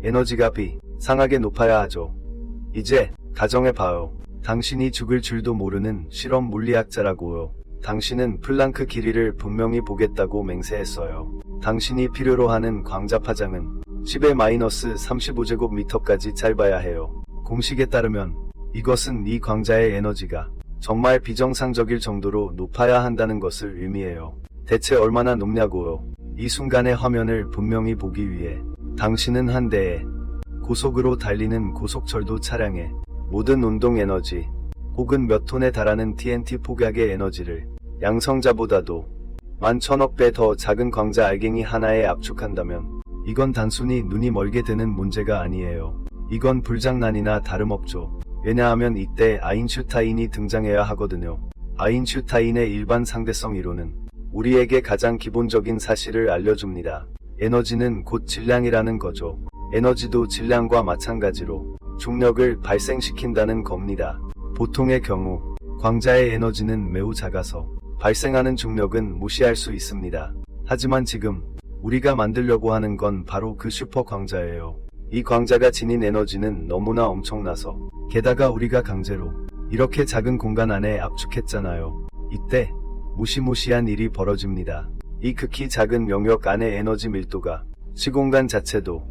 에너지가 비상하게 높아야 하죠. 이제 가정해봐요. 당신이 죽을 줄도 모르는 실험 물리학자라고요. 당신은 플랑크 길이를 분명히 보겠다고 맹세했어요. 당신이 필요로 하는 광자 파장은 10의 마이너스 35제곱미터까지 짧아야 해요. 공식에 따르면 이것은 이 광자의 에너지가 정말 비정상적일 정도로 높아야 한다는 것을 의미해요. 대체 얼마나 높냐고요. 이 순간의 화면을 분명히 보기 위해 당신은 한 대의 고속으로 달리는 고속철도 차량의 모든 운동 에너지 혹은 몇 톤에 달하는 TNT 폭약의 에너지를 양성자보다도 11,000억 배 더 작은 광자 알갱이 하나에 압축한다면 이건 단순히 눈이 멀게 되는 문제가 아니에요. 이건 불장난이나 다름없죠. 왜냐하면 이때 아인슈타인이 등장해야 하거든요. 아인슈타인의 일반 상대성 이론은 우리에게 가장 기본적인 사실을 알려줍니다. 에너지는 곧 질량이라는 거죠. 에너지도 질량과 마찬가지로 중력을 발생시킨다는 겁니다. 보통의 경우 광자의 에너지는 매우 작아서 발생하는 중력은 무시할 수 있습니다. 하지만 지금 우리가 만들려고 하는 건 바로 그 슈퍼 광자예요. 이 광자가 지닌 에너지는 너무나 엄청나서 게다가 우리가 강제로 이렇게 작은 공간 안에 압축했잖아요. 이때 무시무시한 일이 벌어집니다. 이 극히 작은 영역 안의 에너지 밀도가 시공간 자체도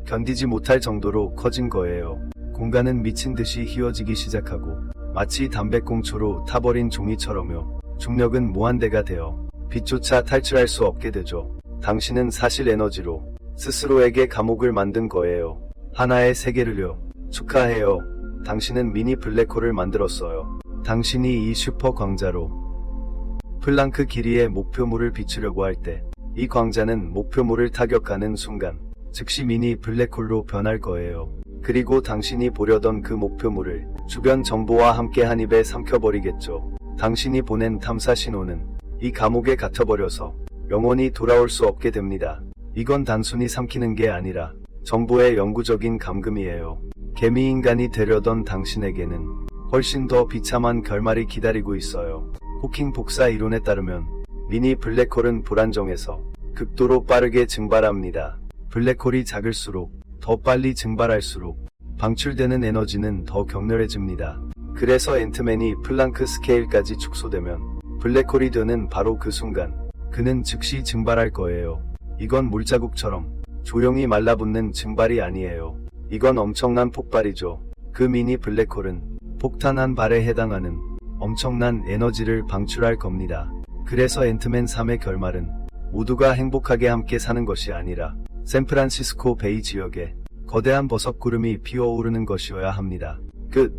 견디지 못할 정도로 커진 거예요. 공간은 미친 듯이 휘어지기 시작하고 마치 담배꽁초로 타버린 종이처럼요. 중력은 무한대가 되어 빛조차 탈출할 수 없게 되죠. 당신은 사실 에너지로 스스로에게 감옥을 만든 거예요. 하나의 세계를요. 축하해요. 당신은 미니 블랙홀을 만들었어요. 당신이 이 슈퍼 광자로 플랑크 길이의 목표물을 비추려고 할 때 이 광자는 목표물을 타격하는 순간 즉시 미니 블랙홀로 변할 거예요. 그리고 당신이 보려던 그 목표물을 주변 정보와 함께 한 입에 삼켜버리겠죠. 당신이 보낸 탐사 신호는 이 감옥에 갇혀버려서 영원히 돌아올 수 없게 됩니다. 이건 단순히 삼키는 게 아니라 정보의 영구적인 감금이에요. 개미인간이 되려던 당신에게는 훨씬 더 비참한 결말이 기다리고 있어요. 호킹 복사 이론에 따르면 미니 블랙홀은 불안정해서 극도로 빠르게 증발합니다. 블랙홀이 작을수록 더 빨리 증발할수록 방출되는 에너지는 더 격렬해집니다. 그래서 앤트맨이 플랑크 스케일까지 축소되면 블랙홀이 되는 바로 그 순간 그는 즉시 증발할 거예요. 이건 물자국처럼 조용히 말라붙는 증발이 아니에요. 이건 엄청난 폭발이죠. 그 미니 블랙홀은 폭탄 한 발에 해당하는 엄청난 에너지를 방출할 겁니다. 그래서 앤트맨 3의 결말은 모두가 행복하게 함께 사는 것이 아니라 샌프란시스코 베이 지역에 거대한 버섯구름이 피어오르는 것이어야 합니다.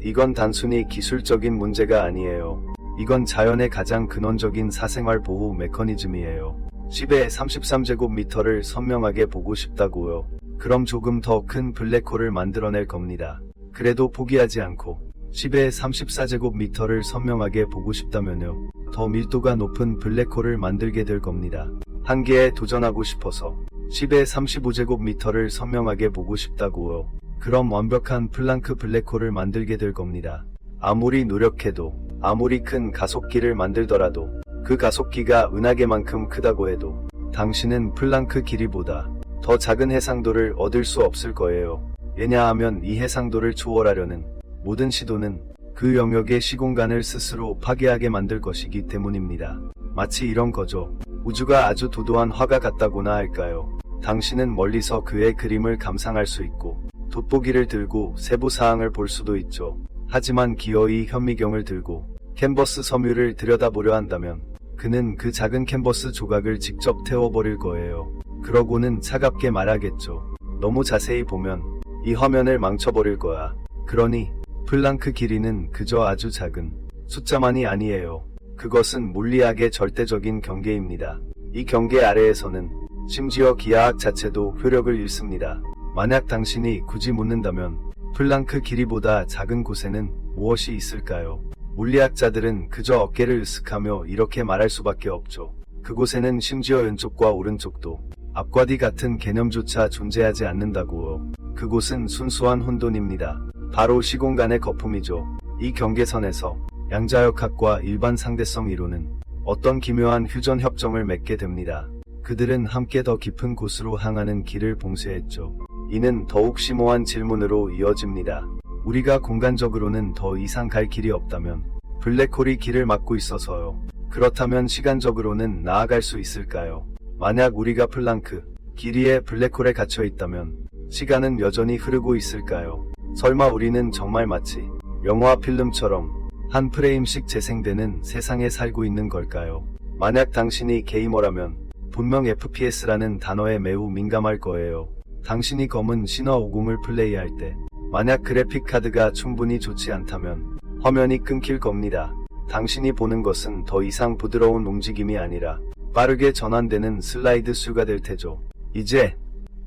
이건 단순히 기술적인 문제가 아니에요. 이건 자연의 가장 근원적인 사생활 보호 메커니즘이에요. 10의 33제곱미터를 선명하게 보고 싶다고요. 그럼 조금 더 큰 블랙홀을 만들어낼 겁니다. 그래도 포기하지 않고 10의 34제곱미터를 선명하게 보고 싶다면요. 더 밀도가 높은 블랙홀을 만들게 될 겁니다. 한계에 도전하고 싶어서 10의 35제곱미터를 선명하게 보고 싶다고요. 그럼 완벽한 플랑크 블랙홀을 만들게 될 겁니다. 아무리 노력해도 아무리 큰 가속기를 만들더라도 그 가속기가 은하계만큼 크다고 해도 당신은 플랑크 길이보다 더 작은 해상도를 얻을 수 없을 거예요. 왜냐하면 이 해상도를 초월하려는 모든 시도는 그 영역의 시공간을 스스로 파괴하게 만들 것이기 때문입니다. 마치 이런 거죠. 우주가 아주 도도한 화가 같다고나 할까요? 당신은 멀리서 그의 그림을 감상할 수 있고 돋보기를 들고 세부사항을 볼 수도 있죠. 하지만 기어이 현미경을 들고 캔버스 섬유를 들여다보려 한다면 그는 그 작은 캔버스 조각을 직접 태워버릴 거예요. 그러고는 차갑게 말하겠죠. 너무 자세히 보면 이 화면을 망쳐버릴 거야. 그러니 플랑크 길이는 그저 아주 작은 숫자만이 아니에요. 그것은 물리학의 절대적인 경계입니다. 이 경계 아래에서는 심지어 기하학 자체도 효력을 잃습니다. 만약 당신이 굳이 묻는다면 플랑크 길이보다 작은 곳에는 무엇이 있을까요? 물리학자들은 그저 어깨를 으쓱하며 이렇게 말할 수밖에 없죠. 그곳에는 심지어 왼쪽과 오른쪽도 앞과 뒤 같은 개념조차 존재하지 않는다고요. 그곳은 순수한 혼돈입니다. 바로 시공간의 거품이죠. 이 경계선에서 양자역학과 일반 상대성 이론은 어떤 기묘한 휴전 협정을 맺게 됩니다. 그들은 함께 더 깊은 곳으로 향하는 길을 봉쇄했죠. 이는 더욱 심오한 질문으로 이어집니다. 우리가 공간적으로는 더 이상 갈 길이 없다면 블랙홀이 길을 막고 있어서요. 그렇다면 시간적으로는 나아갈 수 있을까요? 만약 우리가 플랑크 길이의 블랙홀에 갇혀 있다면 시간은 여전히 흐르고 있을까요? 설마 우리는 정말 마치 영화 필름처럼 한 프레임씩 재생되는 세상에 살고 있는 걸까요? 만약 당신이 게이머라면 분명 FPS라는 단어에 매우 민감할 거예요. 당신이 검은 신화 50을 플레이할 때 만약 그래픽카드가 충분히 좋지 않다면 화면이 끊길 겁니다. 당신이 보는 것은 더 이상 부드러운 움직임이 아니라 빠르게 전환되는 슬라이드 수가 될 테죠. 이제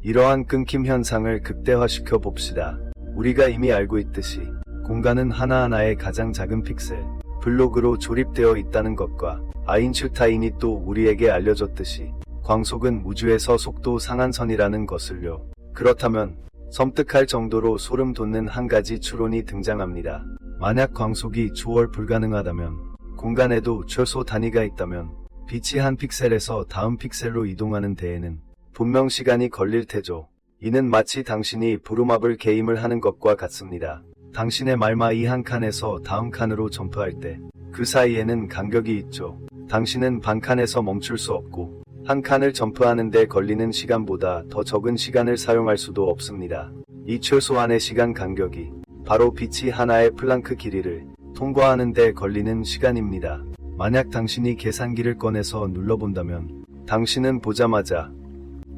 이러한 끊김 현상을 극대화시켜 봅시다. 우리가 이미 알고 있듯이 공간은 하나하나의 가장 작은 픽셀, 블록으로 조립되어 있다는 것과 아인슈타인이 또 우리에게 알려줬듯이 광속은 우주에서 속도 상한선이라는 것을요. 그렇다면 섬뜩할 정도로 소름 돋는 한 가지 추론이 등장합니다. 만약 광속이 초월 불가능하다면 공간에도 최소 단위가 있다면 빛이 한 픽셀에서 다음 픽셀로 이동하는 데에는 분명 시간이 걸릴 테죠. 이는 마치 당신이 부루마블 게임을 하는 것과 같습니다. 당신의 말마 이 한 칸에서 다음 칸으로 점프할 때 그 사이에는 간격이 있죠. 당신은 반 칸에서 멈출 수 없고 한 칸을 점프하는데 걸리는 시간보다 더 적은 시간을 사용할 수도 없습니다. 이 최소한의 시간 간격이 바로 빛이 하나의 플랑크 길이를 통과하는 데 걸리는 시간입니다. 만약 당신이 계산기를 꺼내서 눌러본다면 당신은 보자마자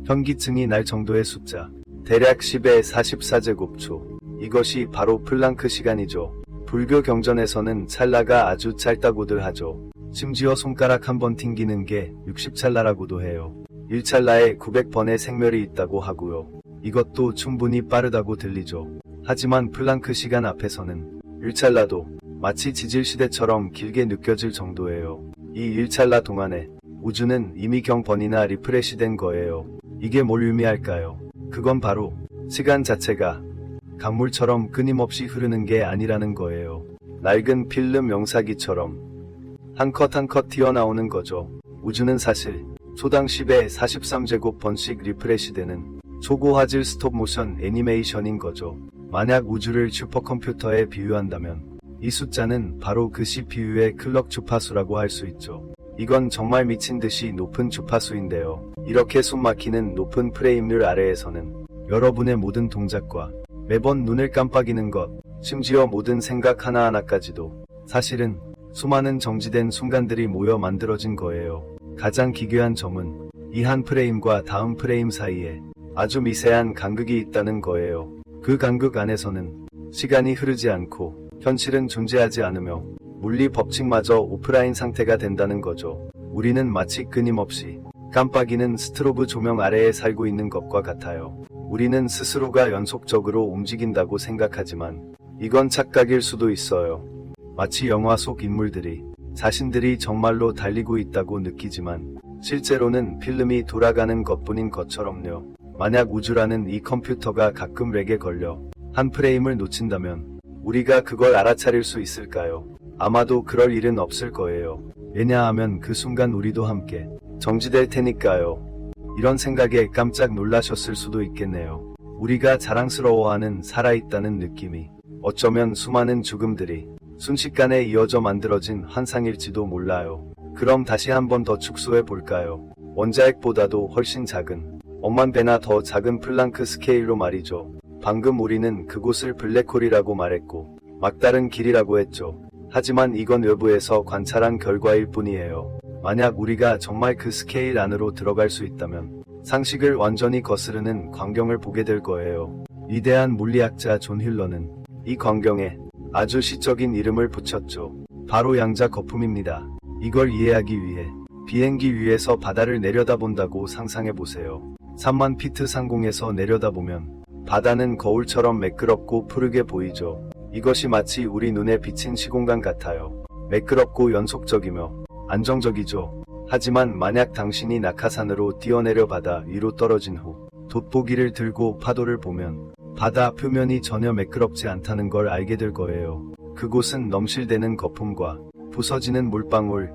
현기증이 날 정도의 숫자, 대략 10의 44제곱초. 이것이 바로 플랑크 시간이죠. 불교 경전에서는 찰나가 아주 짧다고들 하죠. 심지어 손가락 한 번 튕기는 게 60찰나라고도 해요. 1찰나에 900번의 생멸이 있다고 하고요. 이것도 충분히 빠르다고 들리죠. 하지만 플랑크 시간 앞에서는 1찰나도 마치 지질시대처럼 길게 느껴질 정도예요. 이 1찰나 동안에 우주는 이미 경번이나 리프레시된 거예요. 이게 뭘 의미할까요? 그건 바로 시간 자체가 강물처럼 끊임없이 흐르는 게 아니라는 거예요. 낡은 필름 영사기처럼 한 컷 한 컷 튀어나오는 거죠. 우주는 사실 초당 10의 43제곱번씩 리프레시되는 초고화질 스톱모션 애니메이션인 거죠. 만약 우주를 슈퍼컴퓨터에 비유한다면 이 숫자는 바로 그 CPU의 클럭 주파수라고 할 수 있죠. 이건 정말 미친 듯이 높은 주파수인데요. 이렇게 숨막히는 높은 프레임률 아래에서는 여러분의 모든 동작과 매번 눈을 깜빡이는 것, 심지어 모든 생각 하나하나까지도 사실은 수많은 정지된 순간들이 모여 만들어진 거예요. 가장 기괴한 점은 이 한 프레임과 다음 프레임 사이에 아주 미세한 간극이 있다는 거예요. 그 간극 안에서는 시간이 흐르지 않고 현실은 존재하지 않으며 물리 법칙마저 오프라인 상태가 된다는 거죠. 우리는 마치 끊임없이 깜빡이는 스트로브 조명 아래에 살고 있는 것과 같아요. 우리는 스스로가 연속적으로 움직인다고 생각하지만 이건 착각일 수도 있어요. 마치 영화 속 인물들이 자신들이 정말로 달리고 있다고 느끼지만 실제로는 필름이 돌아가는 것뿐인 것처럼요. 만약 우주라는 이 컴퓨터가 가끔 렉에 걸려 한 프레임을 놓친다면 우리가 그걸 알아차릴 수 있을까요? 아마도 그럴 일은 없을 거예요. 왜냐하면 그 순간 우리도 함께 정지될 테니까요. 이런 생각에 깜짝 놀라셨을 수도 있겠네요. 우리가 자랑스러워하는 살아있다는 느낌이 어쩌면 수많은 죽음들이 순식간에 이어져 만들어진 환상일지도 몰라요. 그럼 다시 한번 더 축소해 볼까요? 원자핵보다도 훨씬 작은, 억만 배나 더 작은 플랑크 스케일로 말이죠. 방금 우리는 그곳을 블랙홀이라고 말했고 막다른 길이라고 했죠. 하지만 이건 외부에서 관찰한 결과일 뿐이에요. 만약 우리가 정말 그 스케일 안으로 들어갈 수 있다면 상식을 완전히 거스르는 광경을 보게 될 거예요. 위대한 물리학자 존 힐러는 이 광경에 아주 시적인 이름을 붙였죠. 바로 양자 거품입니다. 이걸 이해하기 위해 비행기 위에서 바다를 내려다본다고 상상해보세요. 3만 피트 상공에서 내려다보면 바다는 거울처럼 매끄럽고 푸르게 보이죠. 이것이 마치 우리 눈에 비친 시공간 같아요. 매끄럽고 연속적이며 안정적이죠. 하지만 만약 당신이 낙하산으로 뛰어내려 바다 위로 떨어진 후 돋보기를 들고 파도를 보면 바다 표면이 전혀 매끄럽지 않다는 걸 알게 될 거예요. 그곳은 넘실대는 거품과 부서지는 물방울,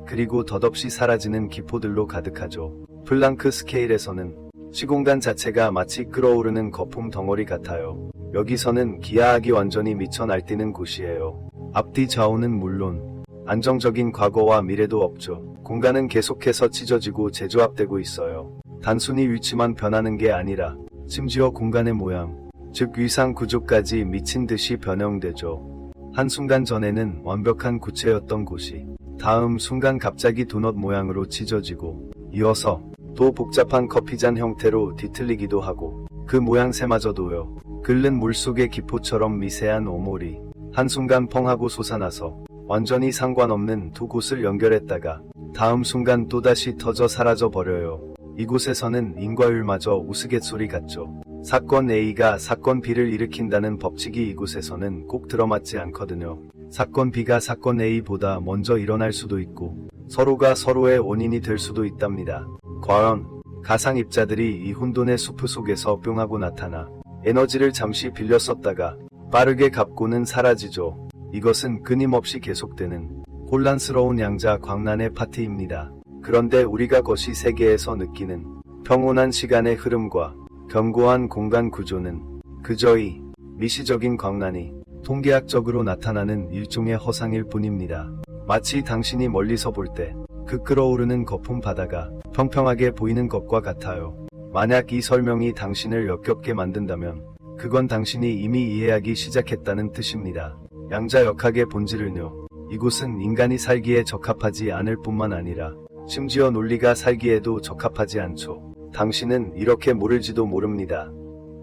그리고 덧없이 사라지는 기포들로 가득하죠. 플랑크 스케일에서는 시공간 자체가 마치 끓어오르는 거품 덩어리 같아요. 여기서는 기하학이 완전히 미쳐 날뛰는 곳이에요. 앞뒤 좌우는 물론 안정적인 과거와 미래도 없죠. 공간은 계속해서 찢어지고 재조합되고 있어요. 단순히 위치만 변하는 게 아니라 심지어 공간의 모양, 즉 위상 구조까지 미친 듯이 변형되죠. 한순간 전에는 완벽한 구체였던 곳이 다음 순간 갑자기 도넛 모양으로 찢어지고 이어서 또 복잡한 커피잔 형태로 뒤틀리기도 하고 그 모양새마저도요. 끓는 물속의 기포처럼 미세한 오몰이 한순간 펑하고 솟아나서 완전히 상관없는 두 곳을 연결했다가 다음 순간 또다시 터져 사라져 버려요. 이곳에서는 인과율마저 우스갯소리 같죠. 사건 A가 사건 B를 일으킨다는 법칙이 이곳에서는 꼭 들어맞지 않거든요. 사건 B가 사건 A보다 먼저 일어날 수도 있고 서로가 서로의 원인이 될 수도 있답니다. 과연 가상 입자들이 이 혼돈의 숲 속에서 뿅 하고 나타나 에너지를 잠시 빌려 썼다가 빠르게 갚고는 사라지죠. 이것은 끊임없이 계속되는 혼란스러운 양자 광란의 파티입니다. 그런데 우리가 거시 세계에서 느끼는 평온한 시간의 흐름과 견고한 공간 구조는 그저 이 미시적인 광란이 통계학적으로 나타나는 일종의 허상일 뿐입니다. 마치 당신이 멀리서 볼 때 그 끓어오르는 거품 바다가 평평하게 보이는 것과 같아요. 만약 이 설명이 당신을 역겹게 만든다면 그건 당신이 이미 이해하기 시작했다는 뜻입니다. 양자역학의 본질은요, 이곳은 인간이 살기에 적합하지 않을 뿐만 아니라 심지어 논리가 살기에도 적합하지 않죠. 당신은 이렇게 모를지도 모릅니다.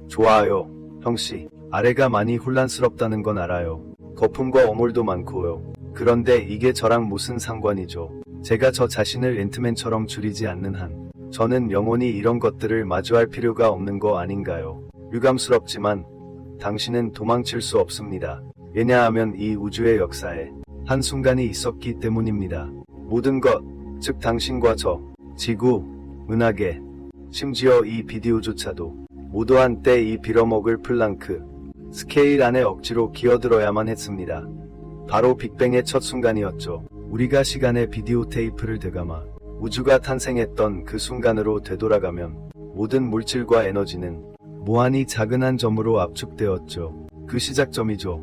좋아요, 형씨. 아래가 많이 혼란스럽다는 건 알아요. 거품과 어물도 많고요. 그런데 이게 저랑 무슨 상관이죠? 제가 저 자신을 앤트맨처럼 줄이지 않는 한 저는 영원히 이런 것들을 마주할 필요가 없는 거 아닌가요? 유감스럽지만 당신은 도망칠 수 없습니다. 왜냐하면 이 우주의 역사에 한순간이 있었기 때문입니다. 모든 것, 즉 당신과 저, 지구, 은하계, 심지어 이 비디오조차도 모두 한때 이 빌어먹을 플랑크 스케일 안에 억지로 기어들어야만 했습니다. 바로 빅뱅의 첫 순간이었죠. 우리가 시간의 비디오 테이프를 되감아 우주가 탄생했던 그 순간으로 되돌아가면 모든 물질과 에너지는 무한히 작은 한 점으로 압축되었죠. 그 시작점이죠.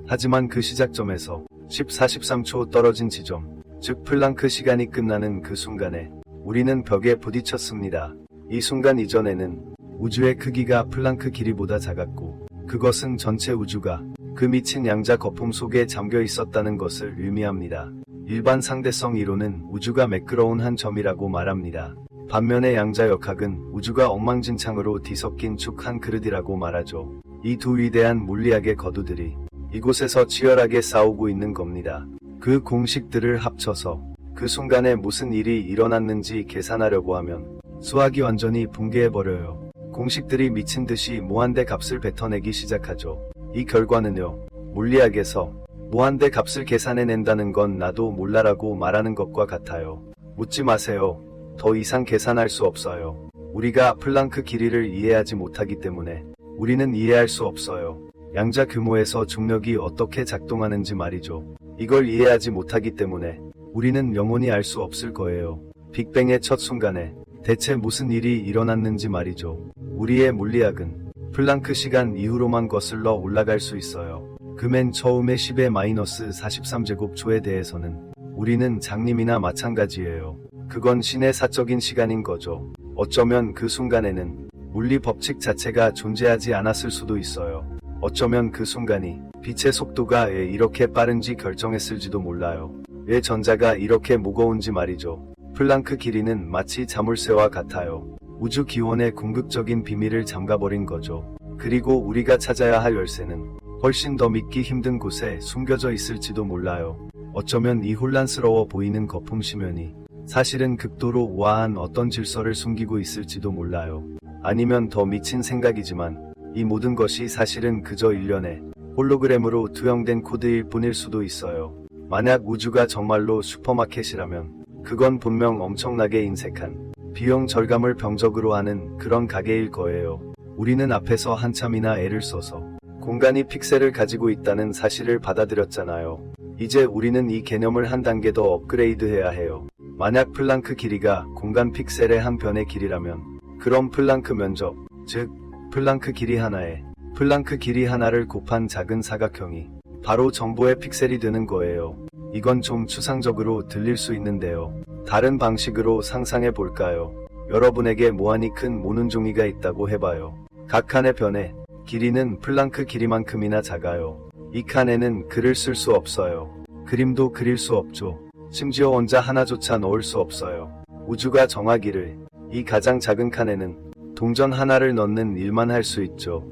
하지만 그 시작점에서 14-13초 떨어진 지점, 즉 플랑크 시간이 끝나는 그 순간에 우리는 벽에 부딪혔습니다. 이 순간 이전에는 우주의 크기가 플랑크 길이보다 작았고 그것은 전체 우주가 그 미친 양자 거품 속에 잠겨 있었다는 것을 의미합니다. 일반 상대성 이론은 우주가 매끄러운 한 점이라고 말합니다. 반면에 양자역학은 우주가 엉망진창으로 뒤섞인 축 한 그릇이라고 말하죠. 이 두 위대한 물리학의 거두들이 이곳에서 치열하게 싸우고 있는 겁니다. 그 공식들을 합쳐서 그 순간에 무슨 일이 일어났는지 계산하려고 하면 수학이 완전히 붕괴해버려요. 공식들이 미친 듯이 무한대 값을 뱉어내기 시작하죠. 이 결과는요, 물리학에서 무한대 값을 계산해낸다는 건 나도 몰라라고 말하는 것과 같아요. 묻지 마세요. 더 이상 계산할 수 없어요. 우리가 플랑크 길이를 이해하지 못하기 때문에 우리는 이해할 수 없어요. 양자 규모에서 중력이 어떻게 작동하는지 말이죠. 이걸 이해하지 못하기 때문에 우리는 영원히 알 수 없을 거예요. 빅뱅의 첫 순간에 대체 무슨 일이 일어났는지 말이죠. 우리의 물리학은 플랑크 시간 이후로만 거슬러 올라갈 수 있어요. 그 맨 처음의 10의 마이너스 43제곱초에 대해서는 우리는 장님이나 마찬가지예요. 그건 신의 사적인 시간인 거죠. 어쩌면 그 순간에는 물리 법칙 자체가 존재하지 않았을 수도 있어요. 어쩌면 그 순간이 빛의 속도가 왜 이렇게 빠른지 결정했을지도 몰라요. 왜 전자가 이렇게 무거운지 말이죠. 플랑크 길이는 마치 자물쇠와 같아요. 우주 기원의 궁극적인 비밀을 잠가버린 거죠. 그리고 우리가 찾아야 할 열쇠는 훨씬 더 믿기 힘든 곳에 숨겨져 있을지도 몰라요. 어쩌면 이 혼란스러워 보이는 거품 심연이 사실은 극도로 우아한 어떤 질서를 숨기고 있을지도 몰라요. 아니면 더 미친 생각이지만 이 모든 것이 사실은 그저 일련의 홀로그램으로 투영된 코드일 뿐일 수도 있어요. 만약 우주가 정말로 슈퍼마켓이라면 그건 분명 엄청나게 인색한 비용 절감을 병적으로 하는 그런 가게일 거예요. 우리는 앞에서 한참이나 애를 써서 공간이 픽셀을 가지고 있다는 사실을 받아들였잖아요. 이제 우리는 이 개념을 한 단계 더 업그레이드해야 해요. 만약 플랑크 길이가 공간 픽셀의 한 변의 길이라면 그럼 플랑크 면적, 즉 플랑크 길이 하나에 플랑크 길이 하나를 곱한 작은 사각형이 바로 정보의 픽셀이 되는 거예요. 이건 좀 추상적으로 들릴 수 있는데요. 다른 방식으로 상상해 볼까요? 여러분에게 무한히 큰 모는 종이가 있다고 해봐요. 각 칸의 변의 길이는 플랑크 길이만큼이나 작아요. 이 칸에는 글을 쓸 수 없어요. 그림도 그릴 수 없죠. 심지어 원자 하나조차 넣을 수 없어요. 우주가 정하기를 이 가장 작은 칸에는 동전 하나를 넣는 일만 할 수 있죠.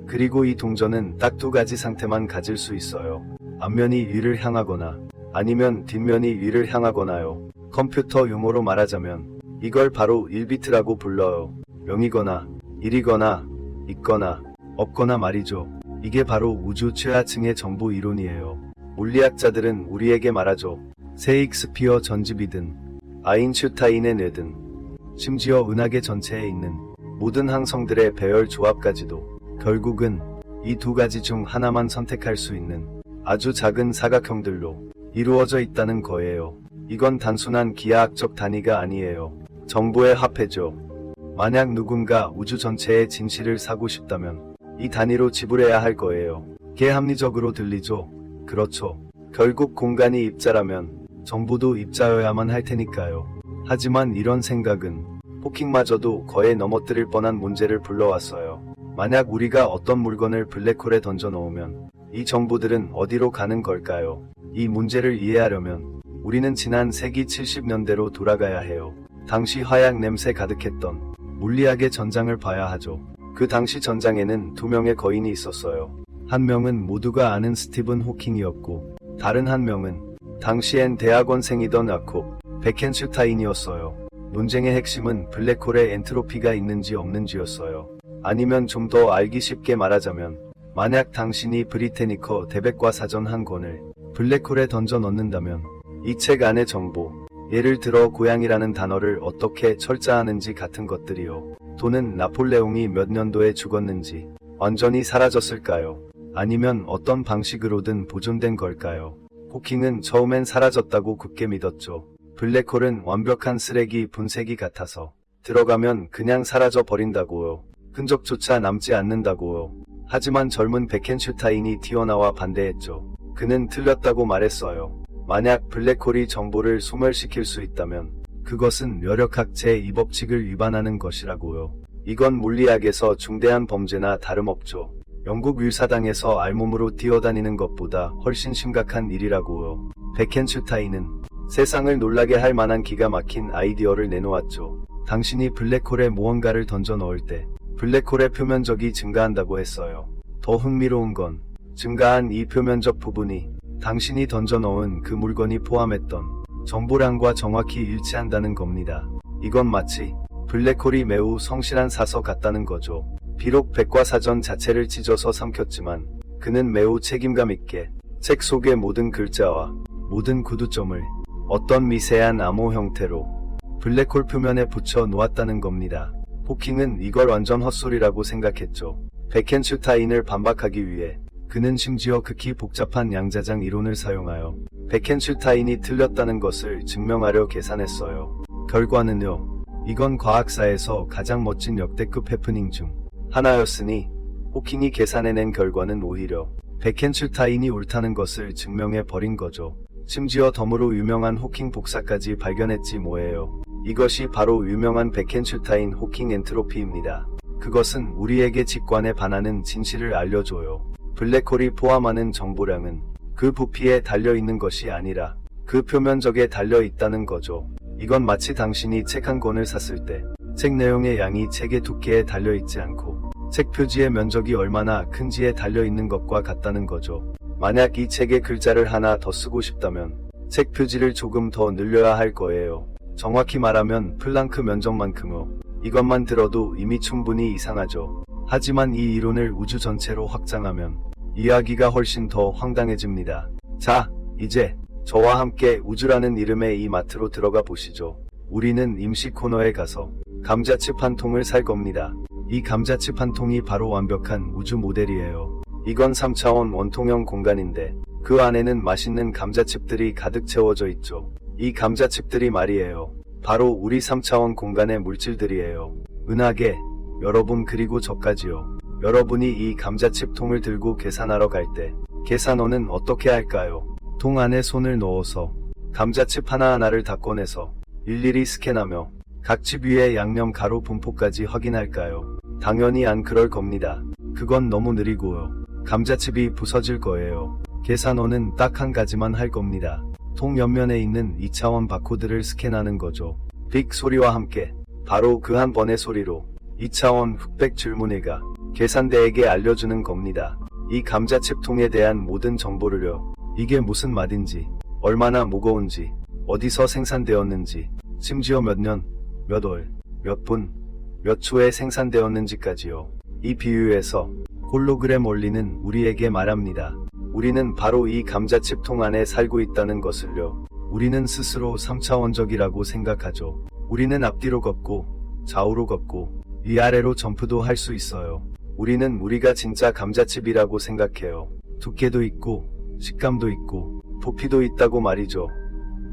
그리고 이 동전은 딱 두 가지 상태만 가질 수 있어요. 앞면이 위를 향하거나 아니면 뒷면이 위를 향하거나요. 컴퓨터 용어로 말하자면 이걸 바로 1비트라고 불러요. 0이거나 1이거나 있거나 없거나 말이죠. 이게 바로 우주 최하층의 정보 이론이에요. 물리학자들은 우리에게 말하죠. 세익스피어 전집이든 아인슈타인의 뇌든 심지어 은하계 전체에 있는 모든 항성들의 배열 조합까지도 결국은 이 두 가지 중 하나만 선택할 수 있는 아주 작은 사각형들로 이루어져 있다는 거예요. 이건 단순한 기하학적 단위가 아니에요. 정보의 화폐죠. 만약 누군가 우주 전체의 진실을 사고 싶다면 이 단위로 지불해야 할 거예요. 개합리적으로 들리죠? 그렇죠. 결국 공간이 입자라면 정보도 입자여야만 할 테니까요. 하지만 이런 생각은 호킹마저도 거에 넘어뜨릴 뻔한 문제를 불러왔어요. 만약 우리가 어떤 물건을 블랙홀에 던져 놓으면 이 정보들은 어디로 가는 걸까요? 이 문제를 이해하려면 우리는 지난 세기 70년대로 돌아가야 해요. 당시 화약 냄새 가득했던 물리학의 전장을 봐야 하죠. 그 당시 전장에는 두 명의 거인이 있었어요. 한 명은 모두가 아는 스티븐 호킹이었고 다른 한 명은 당시엔 대학원생이던 야콥 베켄슈타인이었어요. 논쟁의 핵심은 블랙홀에 엔트로피가 있는지 없는지였어요. 아니면 좀 더 알기 쉽게 말하자면 만약 당신이 브리테니커 대백과 사전 한 권을 블랙홀에 던져 넣는다면 이 책 안의 정보, 예를 들어 고양이라는 단어를 어떻게 철자하는지 같은 것들이요. 또는 나폴레옹이 몇 년도에 죽었는지 완전히 사라졌을까요? 아니면 어떤 방식으로든 보존된 걸까요? 호킹은 처음엔 사라졌다고 굳게 믿었죠. 블랙홀은 완벽한 쓰레기 분쇄기 같아서 들어가면 그냥 사라져 버린다고요. 흔적조차 남지 않는다고요. 하지만 젊은 베켄슈타인이 튀어나와 반대했죠. 그는 틀렸다고 말했어요. 만약 블랙홀이 정보를 소멸시킬 수 있다면 그것은 여력학 제2법칙을 위반하는 것이라고요. 이건 물리학에서 중대한 범죄나 다름없죠. 영국 윌사당에서 알몸으로 뛰어다니는 것보다 훨씬 심각한 일이라고요. 베켄슈타인은 세상을 놀라게 할 만한 기가 막힌 아이디어를 내놓았죠. 당신이 블랙홀에 무언가를 던져 넣을 때 블랙홀의 표면적이 증가한다고 했어요. 더 흥미로운 건 증가한 이 표면적 부분이 당신이 던져 넣은 그 물건이 포함했던 정보량과 정확히 일치한다는 겁니다. 이건 마치 블랙홀이 매우 성실한 사서 같다는 거죠. 비록 백과사전 자체를 찢어서 삼켰지만 그는 매우 책임감 있게 책 속의 모든 글자와 모든 구두점을 어떤 미세한 암호 형태로 블랙홀 표면에 붙여 놓았다는 겁니다. 호킹은 이걸 완전 헛소리라고 생각했죠. 베켄슈타인을 반박하기 위해 그는 심지어 극히 복잡한 양자장 이론을 사용하여 베켄슈타인이 틀렸다는 것을 증명하려 계산했어요. 결과는요. 이건 과학사에서 가장 멋진 역대급 해프닝 중 하나였으니 호킹이 계산해낸 결과는 오히려 베켄슈타인이 옳다는 것을 증명해 버린 거죠. 심지어 덤으로 유명한 호킹 복사까지 발견했지 뭐예요. 이것이 바로 유명한 베켄슈타인 호킹 엔트로피입니다. 그것은 우리에게 직관에 반하는 진실을 알려줘요. 블랙홀이 포함하는 정보량은 그 부피에 달려있는 것이 아니라 그 표면적에 달려있다는 거죠. 이건 마치 당신이 책 한 권을 샀을 때 책 내용의 양이 책의 두께에 달려있지 않고 책 표지의 면적이 얼마나 큰지에 달려있는 것과 같다는 거죠. 만약 이 책의 글자를 하나 더 쓰고 싶다면 책 표지를 조금 더 늘려야 할 거예요. 정확히 말하면 플랑크 면적만큼요. 이것만 들어도 이미 충분히 이상하죠. 하지만 이 이론을 우주 전체로 확장하면 이야기가 훨씬 더 황당해집니다. 자, 이제 저와 함께 우주라는 이름의 이 마트로 들어가 보시죠. 우리는 임시 코너에 가서 감자칩 한 통을 살 겁니다. 이 감자칩 한 통이 바로 완벽한 우주 모델이에요. 이건 3차원 원통형 공간인데 그 안에는 맛있는 감자칩들이 가득 채워져 있죠. 이 감자칩들이 말이에요. 바로 우리 3차원 공간의 물질들이에요. 은하계, 여러분 그리고 저까지요. 여러분이 이 감자칩 통을 들고 계산하러 갈 때 계산원은 어떻게 할까요? 통 안에 손을 넣어서 감자칩 하나하나를 다 꺼내서 일일이 스캔하며 각 칩 위의 양념 가로 분포까지 확인할까요? 당연히 안 그럴 겁니다. 그건 너무 느리고요. 감자칩이 부서질 거예요. 계산원은 딱 한 가지만 할 겁니다. 통 옆면에 있는 2차원 바코드를 스캔하는 거죠. 빅 소리와 함께 바로 그 한 번의 소리로 2차원 흑백 줄무늬가 계산대에게 알려주는 겁니다. 이 감자칩 통에 대한 모든 정보를요. 이게 무슨 맛인지, 얼마나 무거운지, 어디서 생산되었는지, 심지어 몇 년, 몇 월, 몇 분, 몇 초에 생산되었는지까지요. 이 비유에서 홀로그램 원리는 우리에게 말합니다. 우리는 바로 이 감자칩 통 안에 살고 있다는 것을요. 우리는 스스로 3차원적이라고 생각하죠. 우리는 앞뒤로 걷고 좌우로 걷고 위아래로 점프도 할 수 있어요. 우리는 우리가 진짜 감자칩이라고 생각해요. 두께도 있고 식감도 있고 부피도 있다고 말이죠.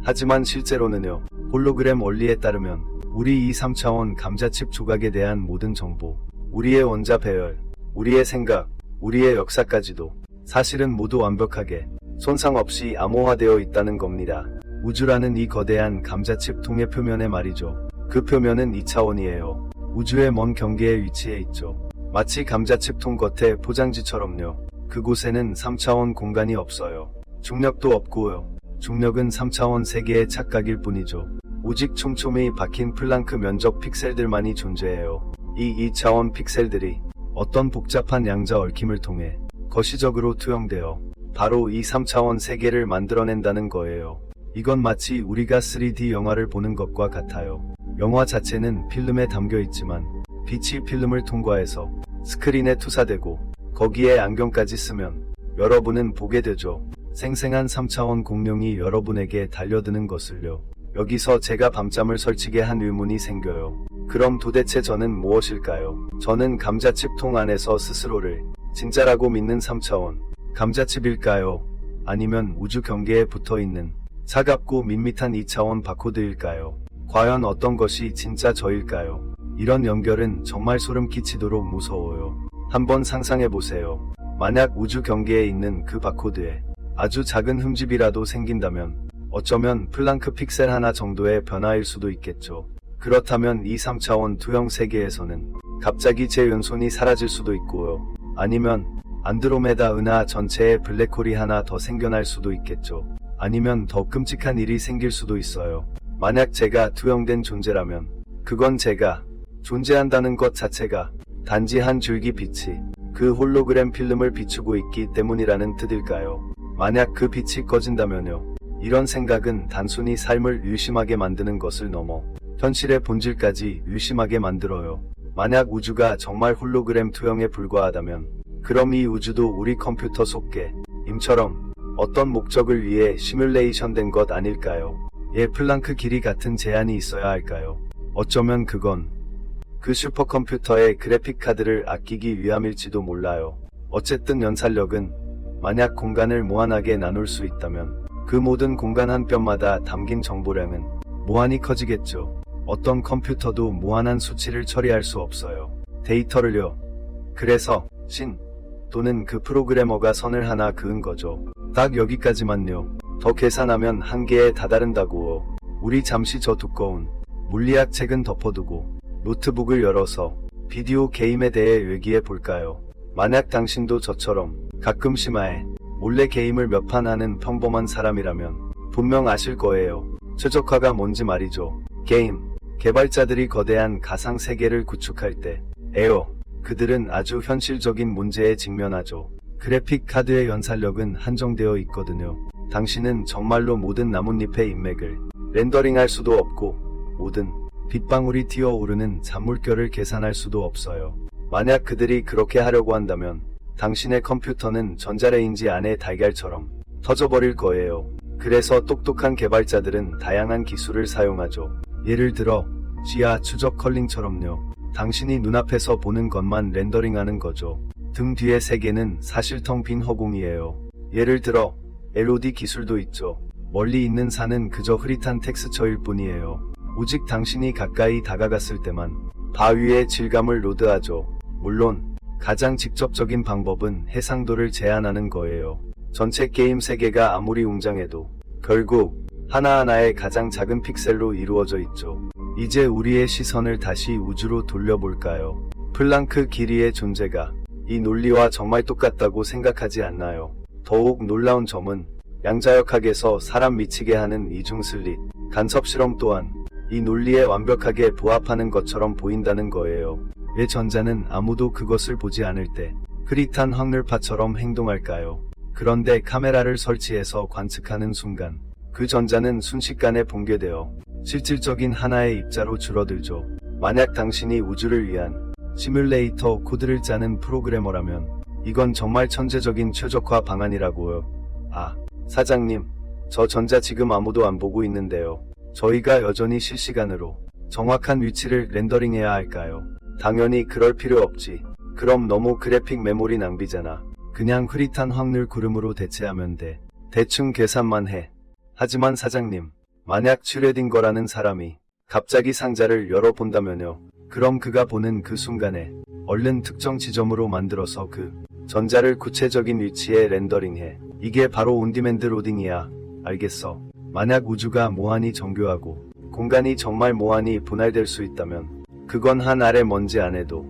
하지만 실제로는요. 홀로그램 원리에 따르면 우리 이 3차원 감자칩 조각에 대한 모든 정보, 우리의 원자 배열, 우리의 생각, 우리의 역사까지도 사실은 모두 완벽하게 손상 없이 암호화되어 있다는 겁니다. 우주라는 이 거대한 감자칩 통의 표면에 말이죠. 그 표면은 2차원이에요. 우주의 먼 경계에 위치해 있죠. 마치 감자칩 통 겉에 포장지처럼요. 그곳에는 3차원 공간이 없어요. 중력도 없고요. 중력은 3차원 세계의 착각일 뿐이죠. 오직 촘촘히 박힌 플랑크 면적 픽셀들만이 존재해요. 이 2차원 픽셀들이 어떤 복잡한 양자 얽힘을 통해 거시적으로 투영되어 바로 이 3차원 세계를 만들어낸다는 거예요. 이건 마치 우리가 3D 영화를 보는 것과 같아요. 영화 자체는 필름에 담겨 있지만 빛이 필름을 통과해서 스크린에 투사되고 거기에 안경까지 쓰면 여러분은 보게 되죠. 생생한 3차원 공룡이 여러분에게 달려드는 것을요. 여기서 제가 밤잠을 설치게 한 의문이 생겨요. 그럼 도대체 저는 무엇일까요? 저는 감자칩 통 안에서 스스로를 진짜라고 믿는 3차원 감자칩일까요? 아니면 우주 경계에 붙어있는 차갑고 밋밋한 2차원 바코드일까요? 과연 어떤 것이 진짜 저일까요? 이런 연결은 정말 소름 끼치도록 무서워요. 한번 상상해보세요. 만약 우주 경계에 있는 그 바코드에 아주 작은 흠집이라도 생긴다면 어쩌면 플랑크 픽셀 하나 정도의 변화일 수도 있겠죠. 그렇다면 이 3차원 투영 세계에서는 갑자기 제 왼손이 사라질 수도 있고요. 아니면 안드로메다 은하 전체에 블랙홀이 하나 더 생겨날 수도 있겠죠. 아니면 더 끔찍한 일이 생길 수도 있어요. 만약 제가 투영된 존재라면 그건 제가 존재한다는 것 자체가 단지 한 줄기 빛이 그 홀로그램 필름을 비추고 있기 때문이라는 뜻일까요? 만약 그 빛이 꺼진다면요. 이런 생각은 단순히 삶을 의심하게 만드는 것을 넘어 현실의 본질까지 의심하게 만들어요. 만약 우주가 정말 홀로그램 투영에 불과하다면 그럼 이 우주도 우리 컴퓨터 속에 임처럼 어떤 목적을 위해 시뮬레이션 된 것 아닐까요? 플랑크 길이 같은 제한이 있어야 할까요? 어쩌면 그건 그 슈퍼컴퓨터의 그래픽 카드를 아끼기 위함일지도 몰라요. 어쨌든 연산력은 만약 공간을 무한하게 나눌 수 있다면 그 모든 공간 한 뼘마다 담긴 정보량은 무한히 커지겠죠. 어떤 컴퓨터도 무한한 수치를 처리할 수 없어요. 데이터를요. 그래서 신 또는 그 프로그래머가 선을 하나 그은 거죠. 딱 여기까지만요. 더 계산하면 한계에 다다른다고요. 우리 잠시 저 두꺼운 물리학 책은 덮어두고 노트북을 열어서 비디오 게임에 대해 얘기해 볼까요? 만약 당신도 저처럼 가끔 심야에 몰래 게임을 몇 판 하는 평범한 사람이라면 분명 아실 거예요. 최적화가 뭔지 말이죠. 게임 개발자들이 거대한 가상 세계를 구축할 때에요. 그들은 아주 현실적인 문제에 직면하죠. 그래픽 카드의 연산력은 한정되어 있거든요. 당신은 정말로 모든 나뭇잎의 인맥을 렌더링할 수도 없고 모든 빗방울이 튀어오르는 잔물결을 계산할 수도 없어요. 만약 그들이 그렇게 하려고 한다면 당신의 컴퓨터는 전자레인지 안의 달걀처럼 터져버릴 거예요. 그래서 똑똑한 개발자들은 다양한 기술을 사용하죠. 예를 들어 시야 추적 컬링처럼요. 당신이 눈앞에서 보는 것만 렌더링하는 거죠. 등 뒤의 세계는 사실 텅 빈 허공이에요. 예를 들어 LOD 기술도 있죠. 멀리 있는 산은 그저 흐릿한 텍스처일 뿐이에요. 오직 당신이 가까이 다가갔을 때만 바위의 질감을 로드하죠. 물론 가장 직접적인 방법은 해상도를 제한하는 거예요. 전체 게임 세계가 아무리 웅장해도 결국 하나하나의 가장 작은 픽셀로 이루어져 있죠. 이제 우리의 시선을 다시 우주로 돌려볼까요? 플랑크 길이의 존재가 이 논리와 정말 똑같다고 생각하지 않나요? 더욱 놀라운 점은 양자역학에서 사람 미치게 하는 이중슬릿, 간섭 실험 또한 이 논리에 완벽하게 부합하는 것처럼 보인다는 거예요. 왜 전자는 아무도 그것을 보지 않을 때 흐릿한 확률파처럼 행동할까요? 그런데 카메라를 설치해서 관측하는 순간 그 전자는 순식간에 붕괴되어 실질적인 하나의 입자로 줄어들죠. 만약 당신이 우주를 위한 시뮬레이터 코드를 짜는 프로그래머라면 이건 정말 천재적인 최적화 방안이라고요. 아, 사장님, 저 전자 지금 아무도 안 보고 있는데요. 저희가 여전히 실시간으로 정확한 위치를 렌더링해야 할까요? 당연히 그럴 필요 없지. 그럼 너무 그래픽 메모리 낭비잖아. 그냥 흐릿한 확률 구름으로 대체하면 돼. 대충 계산만 해. 하지만 사장님, 만약 슈레딩거라는 사람이 갑자기 상자를 열어본다면요. 그럼 그가 보는 그 순간에 얼른 특정 지점으로 만들어서 그 전자를 구체적인 위치에 렌더링해. 이게 바로 온디맨드 로딩이야. 알겠어. 만약 우주가 무한히 정교하고 공간이 정말 무한히 분할될 수 있다면 그건 한 알의 먼지 안에도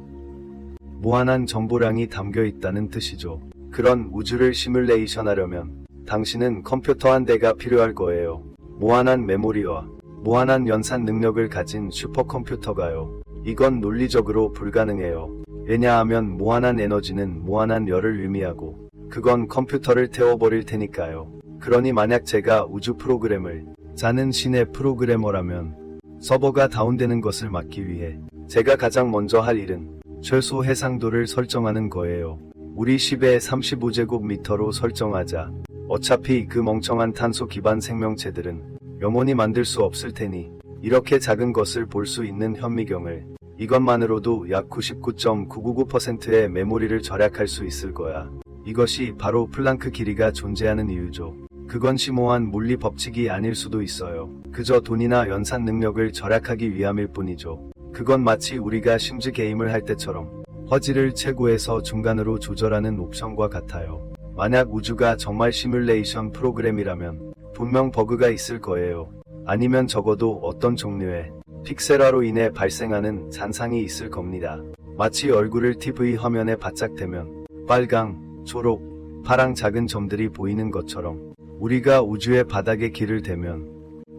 무한한 정보량이 담겨 있다는 뜻이죠. 그런 우주를 시뮬레이션하려면 당신은 컴퓨터 한 대가 필요할 거예요. 무한한 메모리와 무한한 연산 능력을 가진 슈퍼컴퓨터가요. 이건 논리적으로 불가능해요. 왜냐하면 무한한 에너지는 무한한 열을 의미하고 그건 컴퓨터를 태워버릴 테니까요. 그러니 만약 제가 우주 프로그램을 짜는 신의 프로그래머라면 서버가 다운되는 것을 막기 위해 제가 가장 먼저 할 일은 최소 해상도를 설정하는 거예요. 우리 10의 35제곱미터로 설정하자. 어차피 그 멍청한 탄소 기반 생명체들은 영원히 만들 수 없을 테니 이렇게 작은 것을 볼 수 있는 현미경을 이것만으로도 약 99.999%의 메모리를 절약할 수 있을 거야. 이것이 바로 플랑크 길이가 존재하는 이유죠. 그건 심오한 물리 법칙이 아닐 수도 있어요. 그저 돈이나 연산 능력을 절약하기 위함일 뿐이죠. 그건 마치 우리가 심즈 게임을 할 때처럼 허지를 최고에서 중간으로 조절하는 옵션과 같아요. 만약 우주가 정말 시뮬레이션 프로그램이라면 분명 버그가 있을 거예요. 아니면 적어도 어떤 종류의 픽셀화로 인해 발생하는 잔상이 있을 겁니다. 마치 얼굴을 TV 화면에 바짝 대면 빨강, 초록, 파랑 작은 점들이 보이는 것처럼 우리가 우주의 바닥에 길을 대면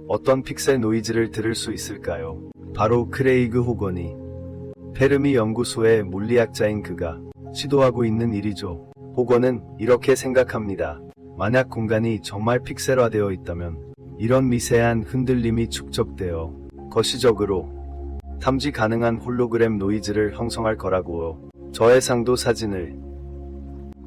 어떤 픽셀 노이즈를 들을 수 있을까요? 바로 크레이그 호건이 페르미 연구소의 물리학자인 그가 시도하고 있는 일이죠. 호건은 이렇게 생각합니다. 만약 공간이 정말 픽셀화되어 있다면 이런 미세한 흔들림이 축적되어 거시적으로 탐지 가능한 홀로그램 노이즈를 형성할 거라고요. 저해상도 사진을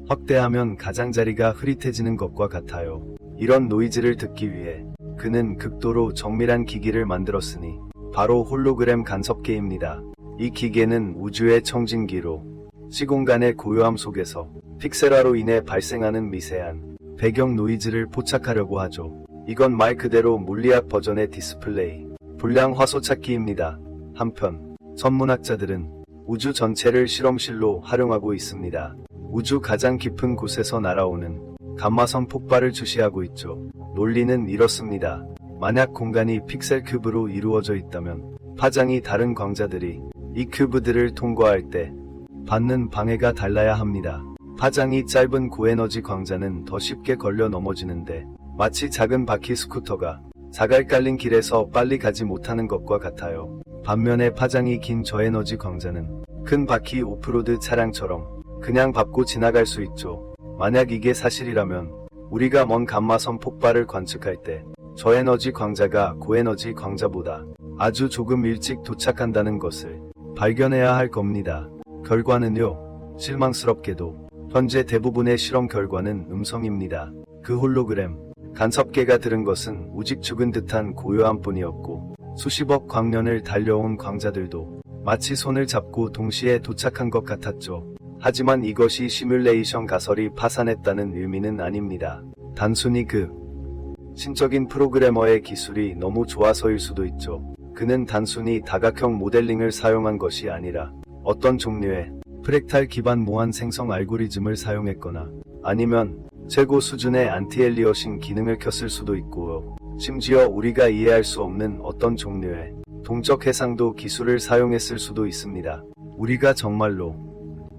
확대하면 가장자리가 흐릿해지는 것과 같아요. 이런 노이즈를 듣기 위해 그는 극도로 정밀한 기기를 만들었으니 바로 홀로그램 간섭계입니다. 이 기계는 우주의 청진기로 시공간의 고요함 속에서 픽셀화로 인해 발생하는 미세한 배경 노이즈를 포착하려고 하죠. 이건 말 그대로 물리학 버전의 디스플레이, 불량 화소 찾기입니다. 한편 천문학자들은 우주 전체를 실험실로 활용하고 있습니다. 우주 가장 깊은 곳에서 날아오는 감마선 폭발을 주시하고 있죠. 논리는 이렇습니다. 만약 공간이 픽셀 큐브로 이루어져 있다면 파장이 다른 광자들이 이 큐브들을 통과할 때 받는 방해가 달라야 합니다. 파장이 짧은 고에너지 광자는 더 쉽게 걸려 넘어지는데 마치 작은 바퀴 스쿠터가 자갈 깔린 길에서 빨리 가지 못하는 것과 같아요. 반면에 파장이 긴 저에너지 광자는 큰 바퀴 오프로드 차량처럼 그냥 밟고 지나갈 수 있죠. 만약 이게 사실이라면 우리가 먼 감마선 폭발을 관측할 때 저에너지 광자가 고에너지 광자보다 아주 조금 일찍 도착한다는 것을 발견해야 할 겁니다. 결과는요, 실망스럽게도 현재 대부분의 실험 결과는 음성입니다. 그 홀로그램 간섭계가 들은 것은 우직 죽은 듯한 고요함 뿐이었고 수십억 광년을 달려온 광자들도 마치 손을 잡고 동시에 도착한 것 같았죠. 하지만 이것이 시뮬레이션 가설이 파산했다는 의미는 아닙니다. 단순히 그 신적인 프로그래머의 기술이 너무 좋아서일 수도 있죠. 그는 단순히 다각형 모델링을 사용한 것이 아니라 어떤 종류의 프랙탈 기반 무한 생성 알고리즘을 사용했거나 아니면 최고 수준의 안티엘리어싱 기능을 켰을 수도 있고요. 심지어 우리가 이해할 수 없는 어떤 종류의 동적 해상도 기술을 사용했을 수도 있습니다. 우리가 정말로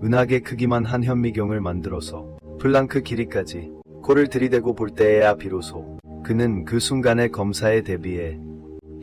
은하계 크기만 한 현미경을 만들어서 플랑크 길이까지 코를 들이대고 볼 때에야 비로소 그는 그 순간의 검사에 대비해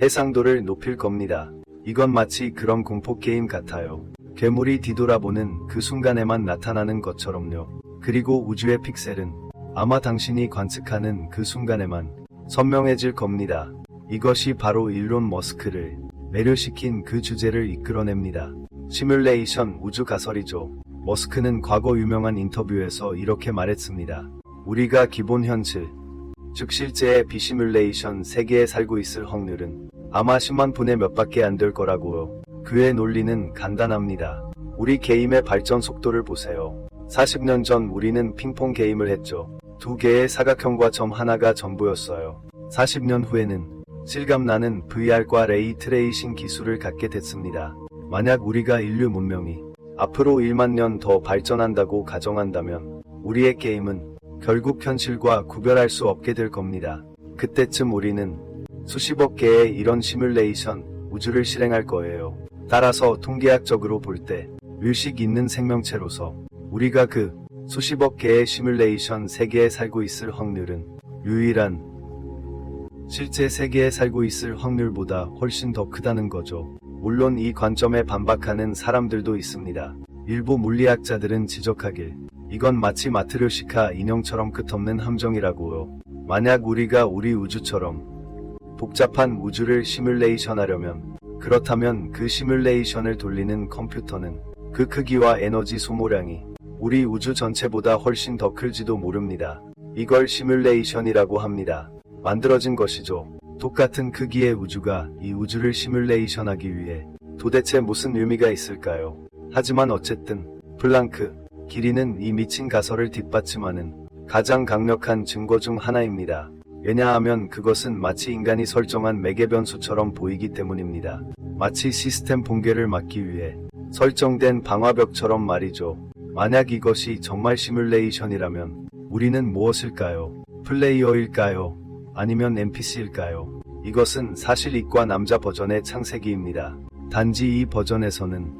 해상도를 높일 겁니다. 이건 마치 그런 공포게임 같아요. 괴물이 뒤돌아보는 그 순간에만 나타나는 것처럼요. 그리고 우주의 픽셀은 아마 당신이 관측하는 그 순간에만 선명해질 겁니다. 이것이 바로 일론 머스크를 매료시킨 그 주제를 이끌어냅니다. 시뮬레이션 우주 가설이죠. 머스크는 과거 유명한 인터뷰에서 이렇게 말했습니다. 우리가 기본 현실, 즉 실제의 비시뮬레이션 세계에 살고 있을 확률은 아마 10만 분의 몇 밖에 안 될 거라고요. 그의 논리는 간단합니다. 우리 게임의 발전 속도를 보세요. 40년 전 우리는 핑퐁 게임을 했죠. 두 개의 사각형과 점 하나가 전부였어요. 40년 후에는 실감나는 VR과 레이 트레이싱 기술을 갖게 됐습니다. 만약 우리가 인류 문명이 앞으로 1만 년 더 발전한다고 가정한다면 우리의 게임은 결국 현실과 구별할 수 없게 될 겁니다. 그때쯤 우리는 수십억 개의 이런 시뮬레이션 우주를 실행할 거예요. 따라서 통계학적으로 볼 때 의식 있는 생명체로서 우리가 그 수십억 개의 시뮬레이션 세계에 살고 있을 확률은 유일한 실제 세계에 살고 있을 확률보다 훨씬 더 크다는 거죠. 물론 이 관점에 반박하는 사람들도 있습니다. 일부 물리학자들은 지적하길 이건 마치 마트료시카 인형처럼 끝없는 함정이라고요. 만약 우리가 우리 우주처럼 복잡한 우주를 시뮬레이션하려면 그렇다면 그 시뮬레이션을 돌리는 컴퓨터는 그 크기와 에너지 소모량이 우리 우주 전체보다 훨씬 더 클지도 모릅니다. 이걸 시뮬레이션이라고 합니다. 만들어진 것이죠. 똑같은 크기의 우주가 이 우주를 시뮬레이션하기 위해 도대체 무슨 의미가 있을까요? 하지만 어쨌든 플랑크 길이는 이 미친 가설을 뒷받침하는 가장 강력한 증거 중 하나입니다. 왜냐하면 그것은 마치 인간이 설정한 매개 변수처럼 보이기 때문입니다. 마치 시스템 붕괴를 막기 위해 설정된 방화벽처럼 말이죠. 만약 이것이 정말 시뮬레이션이라면 우리는 무엇일까요? 플레이어일까요? 아니면 NPC일까요? 이것은 사실 이과 남자 버전의 창세기입니다. 단지 이 버전에서는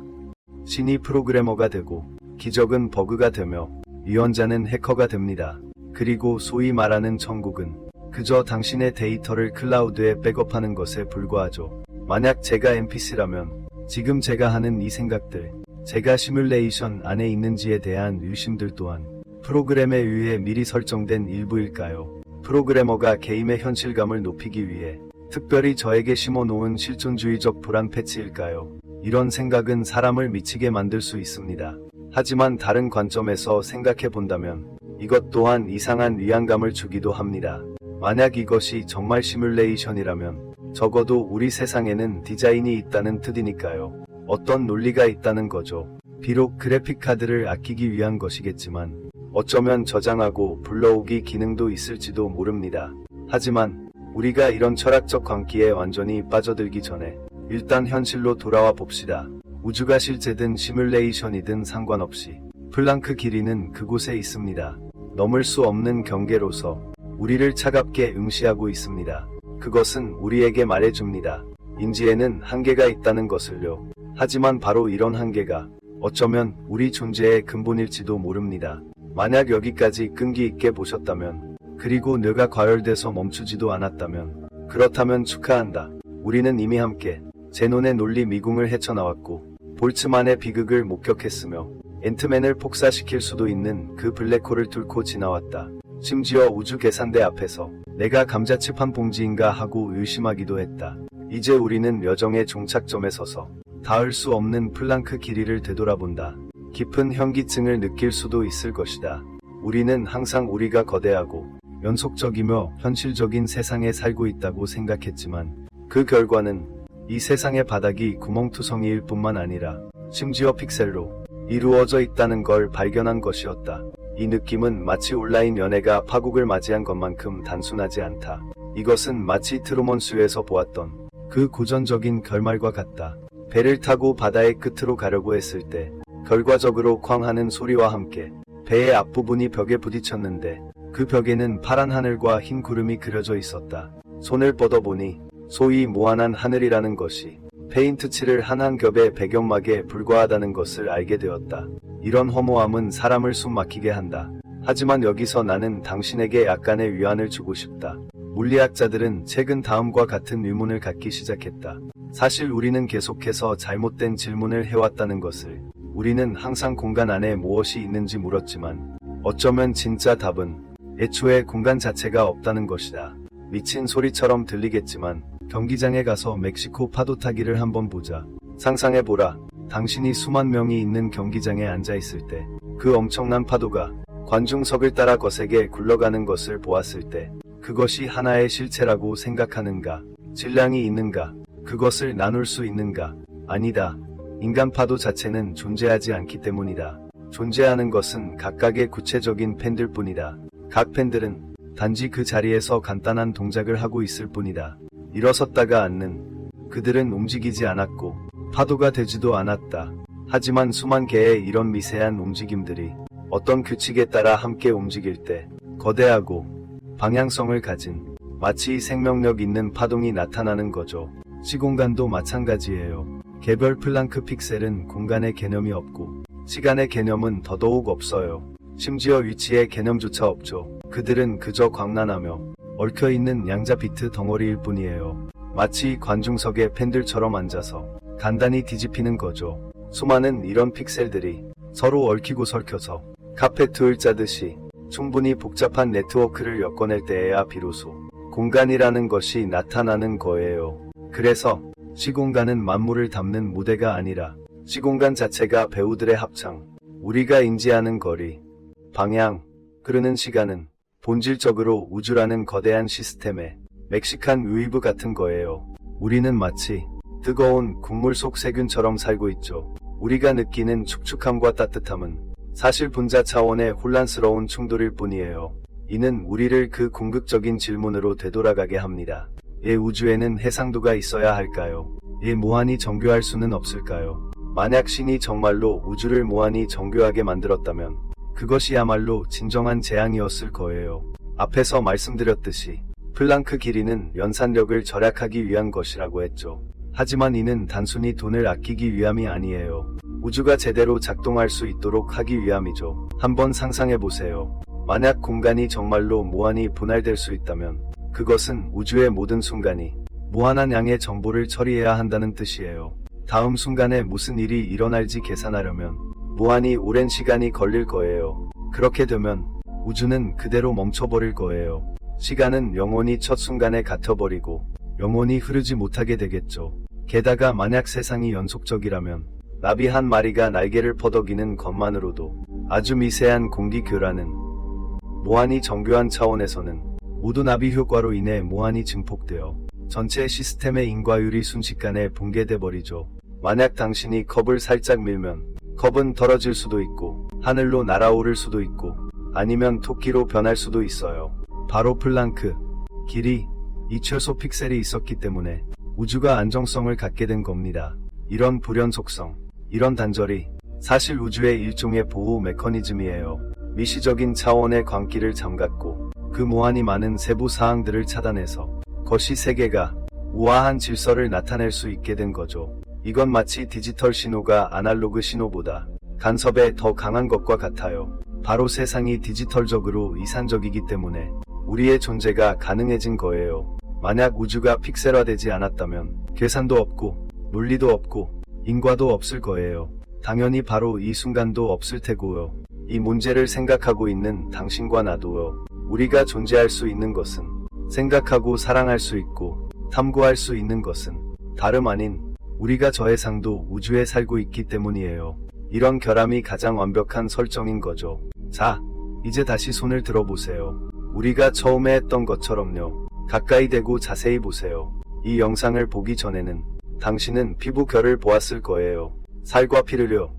신이 프로그래머가 되고 기적은 버그가 되며 유언자는 해커가 됩니다. 그리고 소위 말하는 천국은 그저 당신의 데이터를 클라우드에 백업하는 것에 불과하죠. 만약 제가 NPC라면 지금 제가 하는 이 생각들, 제가 시뮬레이션 안에 있는지에 대한 의심들 또한 프로그램에 의해 미리 설정된 일부일까요? 프로그래머가 게임의 현실감을 높이기 위해 특별히 저에게 심어놓은 실존주의적 불안 패치일까요? 이런 생각은 사람을 미치게 만들 수 있습니다. 하지만 다른 관점에서 생각해 본다면 이것 또한 이상한 위안감을 주기도 합니다. 만약 이것이 정말 시뮬레이션이라면 적어도 우리 세상에는 디자인이 있다는 뜻이니까요. 어떤 논리가 있다는 거죠. 비록 그래픽카드를 아끼기 위한 것이겠지만 어쩌면 저장하고 불러오기 기능도 있을지도 모릅니다. 하지만 우리가 이런 철학적 광기에 완전히 빠져들기 전에 일단 현실로 돌아와 봅시다. 우주가 실제든 시뮬레이션이든 상관없이 플랑크 길이는 그곳에 있습니다. 넘을 수 없는 경계로서 우리를 차갑게 응시하고 있습니다. 그것은 우리에게 말해줍니다. 인지에는 한계가 있다는 것을요. 하지만 바로 이런 한계가 어쩌면 우리 존재의 근본일지도 모릅니다. 만약 여기까지 끈기 있게 보셨다면, 그리고 뇌가 과열돼서 멈추지도 않았다면, 그렇다면 축하한다. 우리는 이미 함께 제논의 논리 미궁을 헤쳐나왔고 볼츠만의 비극을 목격했으며 앤트맨을 폭사시킬 수도 있는 그 블랙홀을 뚫고 지나왔다. 심지어 우주 계산대 앞에서 내가 감자칩 한 봉지인가 하고 의심하기도 했다. 이제 우리는 여정의 종착점에 서서 닿을 수 없는 플랑크 길이를 되돌아본다. 깊은 현기증을 느낄 수도 있을 것이다. 우리는 항상 우리가 거대하고 연속적이며 현실적인 세상에 살고 있다고 생각했지만 그 결과는 이 세상의 바닥이 구멍투성이일 뿐만 아니라 심지어 픽셀로 이루어져 있다는 걸 발견한 것이었다. 이 느낌은 마치 온라인 연애가 파국을 맞이한 것만큼 단순하지 않다. 이것은 마치 트루먼 쇼에서 보았던 그 고전적인 결말과 같다. 배를 타고 바다의 끝으로 가려고 했을 때 결과적으로 쾅 하는 소리와 함께 배의 앞부분이 벽에 부딪혔는데 그 벽에는 파란 하늘과 흰 구름이 그려져 있었다. 손을 뻗어보니 소위 무한한 하늘이라는 것이 페인트 칠을 한 한 겹의 배경막에 불과하다는 것을 알게 되었다. 이런 허무함은 사람을 숨 막히게 한다. 하지만 여기서 나는 당신에게 약간의 위안을 주고 싶다. 물리학자들은 최근 다음과 같은 의문을 갖기 시작했다. 사실 우리는 계속해서 잘못된 질문을 해왔다는 것을. 우리는 항상 공간 안에 무엇이 있는지 물었지만 어쩌면 진짜 답은 애초에 공간 자체가 없다는 것이다. 미친 소리처럼 들리겠지만 경기장에 가서 멕시코 파도 타기를 한번 보자. 상상해보라. 당신이 수만 명이 있는 경기장에 앉아있을 때 그 엄청난 파도가 관중석을 따라 거세게 굴러가는 것을 보았을 때 그것이 하나의 실체라고 생각하는가? 질량이 있는가? 그것을 나눌 수 있는가? 아니다. 인간 파도 자체는 존재하지 않기 때문이다. 존재하는 것은 각각의 구체적인 팬들 뿐이다. 각 팬들은 단지 그 자리에서 간단한 동작을 하고 있을 뿐이다. 일어섰다가 앉는. 그들은 움직이지 않았고 파도가 되지도 않았다. 하지만 수만 개의 이런 미세한 움직임들이 어떤 규칙에 따라 함께 움직일 때 거대하고 방향성을 가진 마치 생명력 있는 파동이 나타나는 거죠. 시공간도 마찬가지예요. 개별 플랑크 픽셀은 공간의 개념이 없고 시간의 개념은 더더욱 없어요. 심지어 위치의 개념조차 없죠. 그들은 그저 광란하며 얽혀있는 양자 비트 덩어리일 뿐이에요. 마치 관중석에 팬들처럼 앉아서 간단히 뒤집히는 거죠. 수많은 이런 픽셀들이 서로 얽히고 설켜서 카페트를 짜듯이 충분히 복잡한 네트워크를 엮어낼 때에야 비로소 공간이라는 것이 나타나는 거예요. 그래서 시공간은 만물을 담는 무대가 아니라 시공간 자체가 배우들의 합창, 우리가 인지하는 거리, 방향, 흐르는 시간은 본질적으로 우주라는 거대한 시스템의 멕시칸 웨이브 같은 거예요. 우리는 마치 뜨거운 국물 속 세균처럼 살고 있죠. 우리가 느끼는 축축함과 따뜻함은 사실 분자 차원의 혼란스러운 충돌일 뿐이에요. 이는 우리를 그 궁극적인 질문으로 되돌아가게 합니다. 우주에는 해상도가 있어야 할까요? 무한히 정교할 수는 없을까요? 만약 신이 정말로 우주를 무한히 정교하게 만들었다면 그것이야말로 진정한 재앙이었을 거예요. 앞에서 말씀드렸듯이 플랑크 길이는 연산력을 절약하기 위한 것이라고 했죠. 하지만 이는 단순히 돈을 아끼기 위함이 아니에요. 우주가 제대로 작동할 수 있도록 하기 위함이죠. 한번 상상해보세요. 만약 공간이 정말로 무한히 분할될 수 있다면 그것은 우주의 모든 순간이 무한한 양의 정보를 처리해야 한다는 뜻이에요. 다음 순간에 무슨 일이 일어날지 계산하려면 무한히 오랜 시간이 걸릴 거예요. 그렇게 되면 우주는 그대로 멈춰버릴 거예요. 시간은 영원히 첫 순간에 갇혀버리고 영원히 흐르지 못하게 되겠죠. 게다가 만약 세상이 연속적이라면 나비 한 마리가 날개를 퍼덕이는 것만으로도 아주 미세한 공기 교란은 무한히 정교한 차원에서는 모두 나비 효과로 인해 무한히 증폭되어 전체 시스템의 인과율이 순식간에 붕괴돼 버리죠. 만약 당신이 컵을 살짝 밀면 컵은 덜어질 수도 있고 하늘로 날아오를 수도 있고 아니면 토끼로 변할 수도 있어요. 바로 플랑크 길이 이 최소 픽셀이 있었기 때문에 우주가 안정성을 갖게 된 겁니다. 이런 불연속성, 이런 단절이 사실 우주의 일종의 보호 메커니즘이에요. 미시적인 차원의 광기를 잠갔고 그 무한히 많은 세부 사항들을 차단해서 거시 세계가 우아한 질서를 나타낼 수 있게 된 거죠. 이건 마치 디지털 신호가 아날로그 신호보다 간섭에 더 강한 것과 같아요. 바로 세상이 디지털적으로 이산적이기 때문에 우리의 존재가 가능해진 거예요. 만약 우주가 픽셀화되지 않았다면 계산도 없고 논리도 없고 인과도 없을 거예요. 당연히 바로 이 순간도 없을 테고요. 이 문제를 생각하고 있는 당신과 나도요. 우리가 존재할 수 있는 것은 생각하고 사랑할 수 있고 탐구할 수 있는 것은 다름 아닌 우리가 저 해상도 우주에 살고 있기 때문이에요. 이런 결함이 가장 완벽한 설정인 거죠. 자, 이제 다시 손을 들어보세요. 우리가 처음에 했던 것처럼요. 가까이 대고 자세히 보세요. 이 영상을 보기 전에는 당신은 피부 결을 보았을 거예요. 살과 피를요.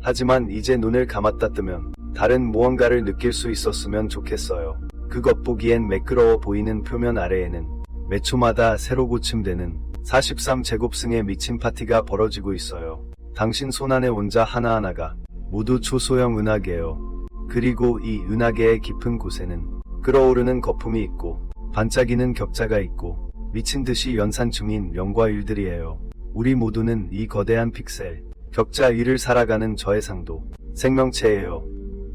하지만 이제 눈을 감았다 뜨면 다른 무언가를 느낄 수 있었으면 좋겠어요. 그것 보기엔 매끄러워 보이는 표면 아래에는 매 초마다 새로 고침되는 43제곱승의 미친 파티가 벌어지고 있어요. 당신 손안의 원자 하나하나가 모두 초소형 은하계예요. 그리고 이 은하계의 깊은 곳에는 끓어오르는 거품이 있고 반짝이는 격자가 있고 미친듯이 연산 중인 0과 1들이에요. 우리 모두는 이 거대한 픽셀, 격자 위를 살아가는 저해상도 생명체예요.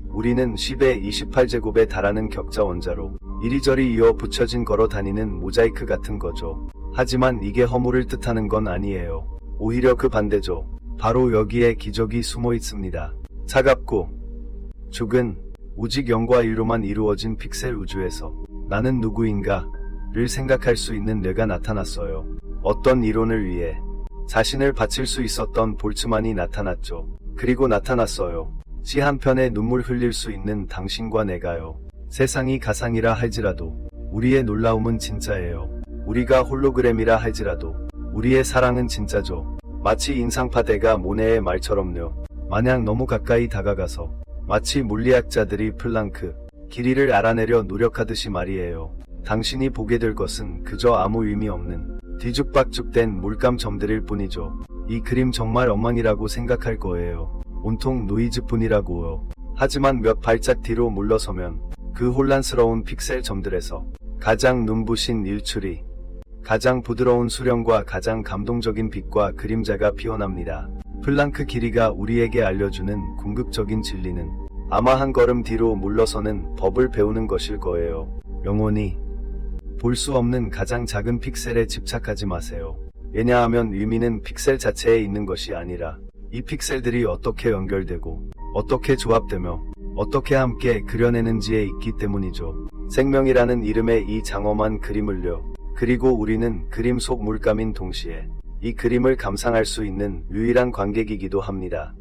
우리는 10의 28제곱에 달하는 격자 원자로 이리저리 이어 붙여진 걸어 다니는 모자이크 같은 거죠. 하지만 이게 허물을 뜻하는 건 아니에요. 오히려 그 반대죠. 바로 여기에 기적이 숨어 있습니다. 차갑고 죽은 오직 0과 1로만 이루어진 픽셀 우주에서 나는 누구인가를 생각할 수 있는 뇌가 나타났어요. 어떤 이론을 위해 자신을 바칠 수 있었던 볼츠만이 나타났죠. 그리고 나타났어요. 시 한 편에 눈물 흘릴 수 있는 당신과 내가요. 세상이 가상이라 할지라도 우리의 놀라움은 진짜예요. 우리가 홀로그램이라 할지라도 우리의 사랑은 진짜죠. 마치 인상파대가 모네의 말처럼요. 마냥 너무 가까이 다가가서 마치 물리학자들이 플랑크 길이를 알아내려 노력하듯이 말이에요. 당신이 보게 될 것은 그저 아무 의미 없는 뒤죽박죽된 물감 점들일 뿐이죠. 이 그림 정말 엉망이라고 생각할 거예요. 온통 노이즈뿐이라고요. 하지만 몇 발짝 뒤로 물러서면 그 혼란스러운 픽셀 점들에서 가장 눈부신 일출이, 가장 부드러운 수령과 가장 감동적인 빛과 그림자가 피어납니다. 플랑크 길이가 우리에게 알려주는 궁극적인 진리는 아마 한 걸음 뒤로 물러서는 법을 배우는 것일 거예요. 영원히 볼 수 없는 가장 작은 픽셀에 집착하지 마세요. 왜냐하면 의미는 픽셀 자체에 있는 것이 아니라 이 픽셀들이 어떻게 연결되고 어떻게 조합되며 어떻게 함께 그려내는지에 있기 때문이죠. 생명이라는 이름의 이 장엄한 그림을요. 그리고 우리는 그림 속 물감인 동시에 이 그림을 감상할 수 있는 유일한 관객이기도 합니다.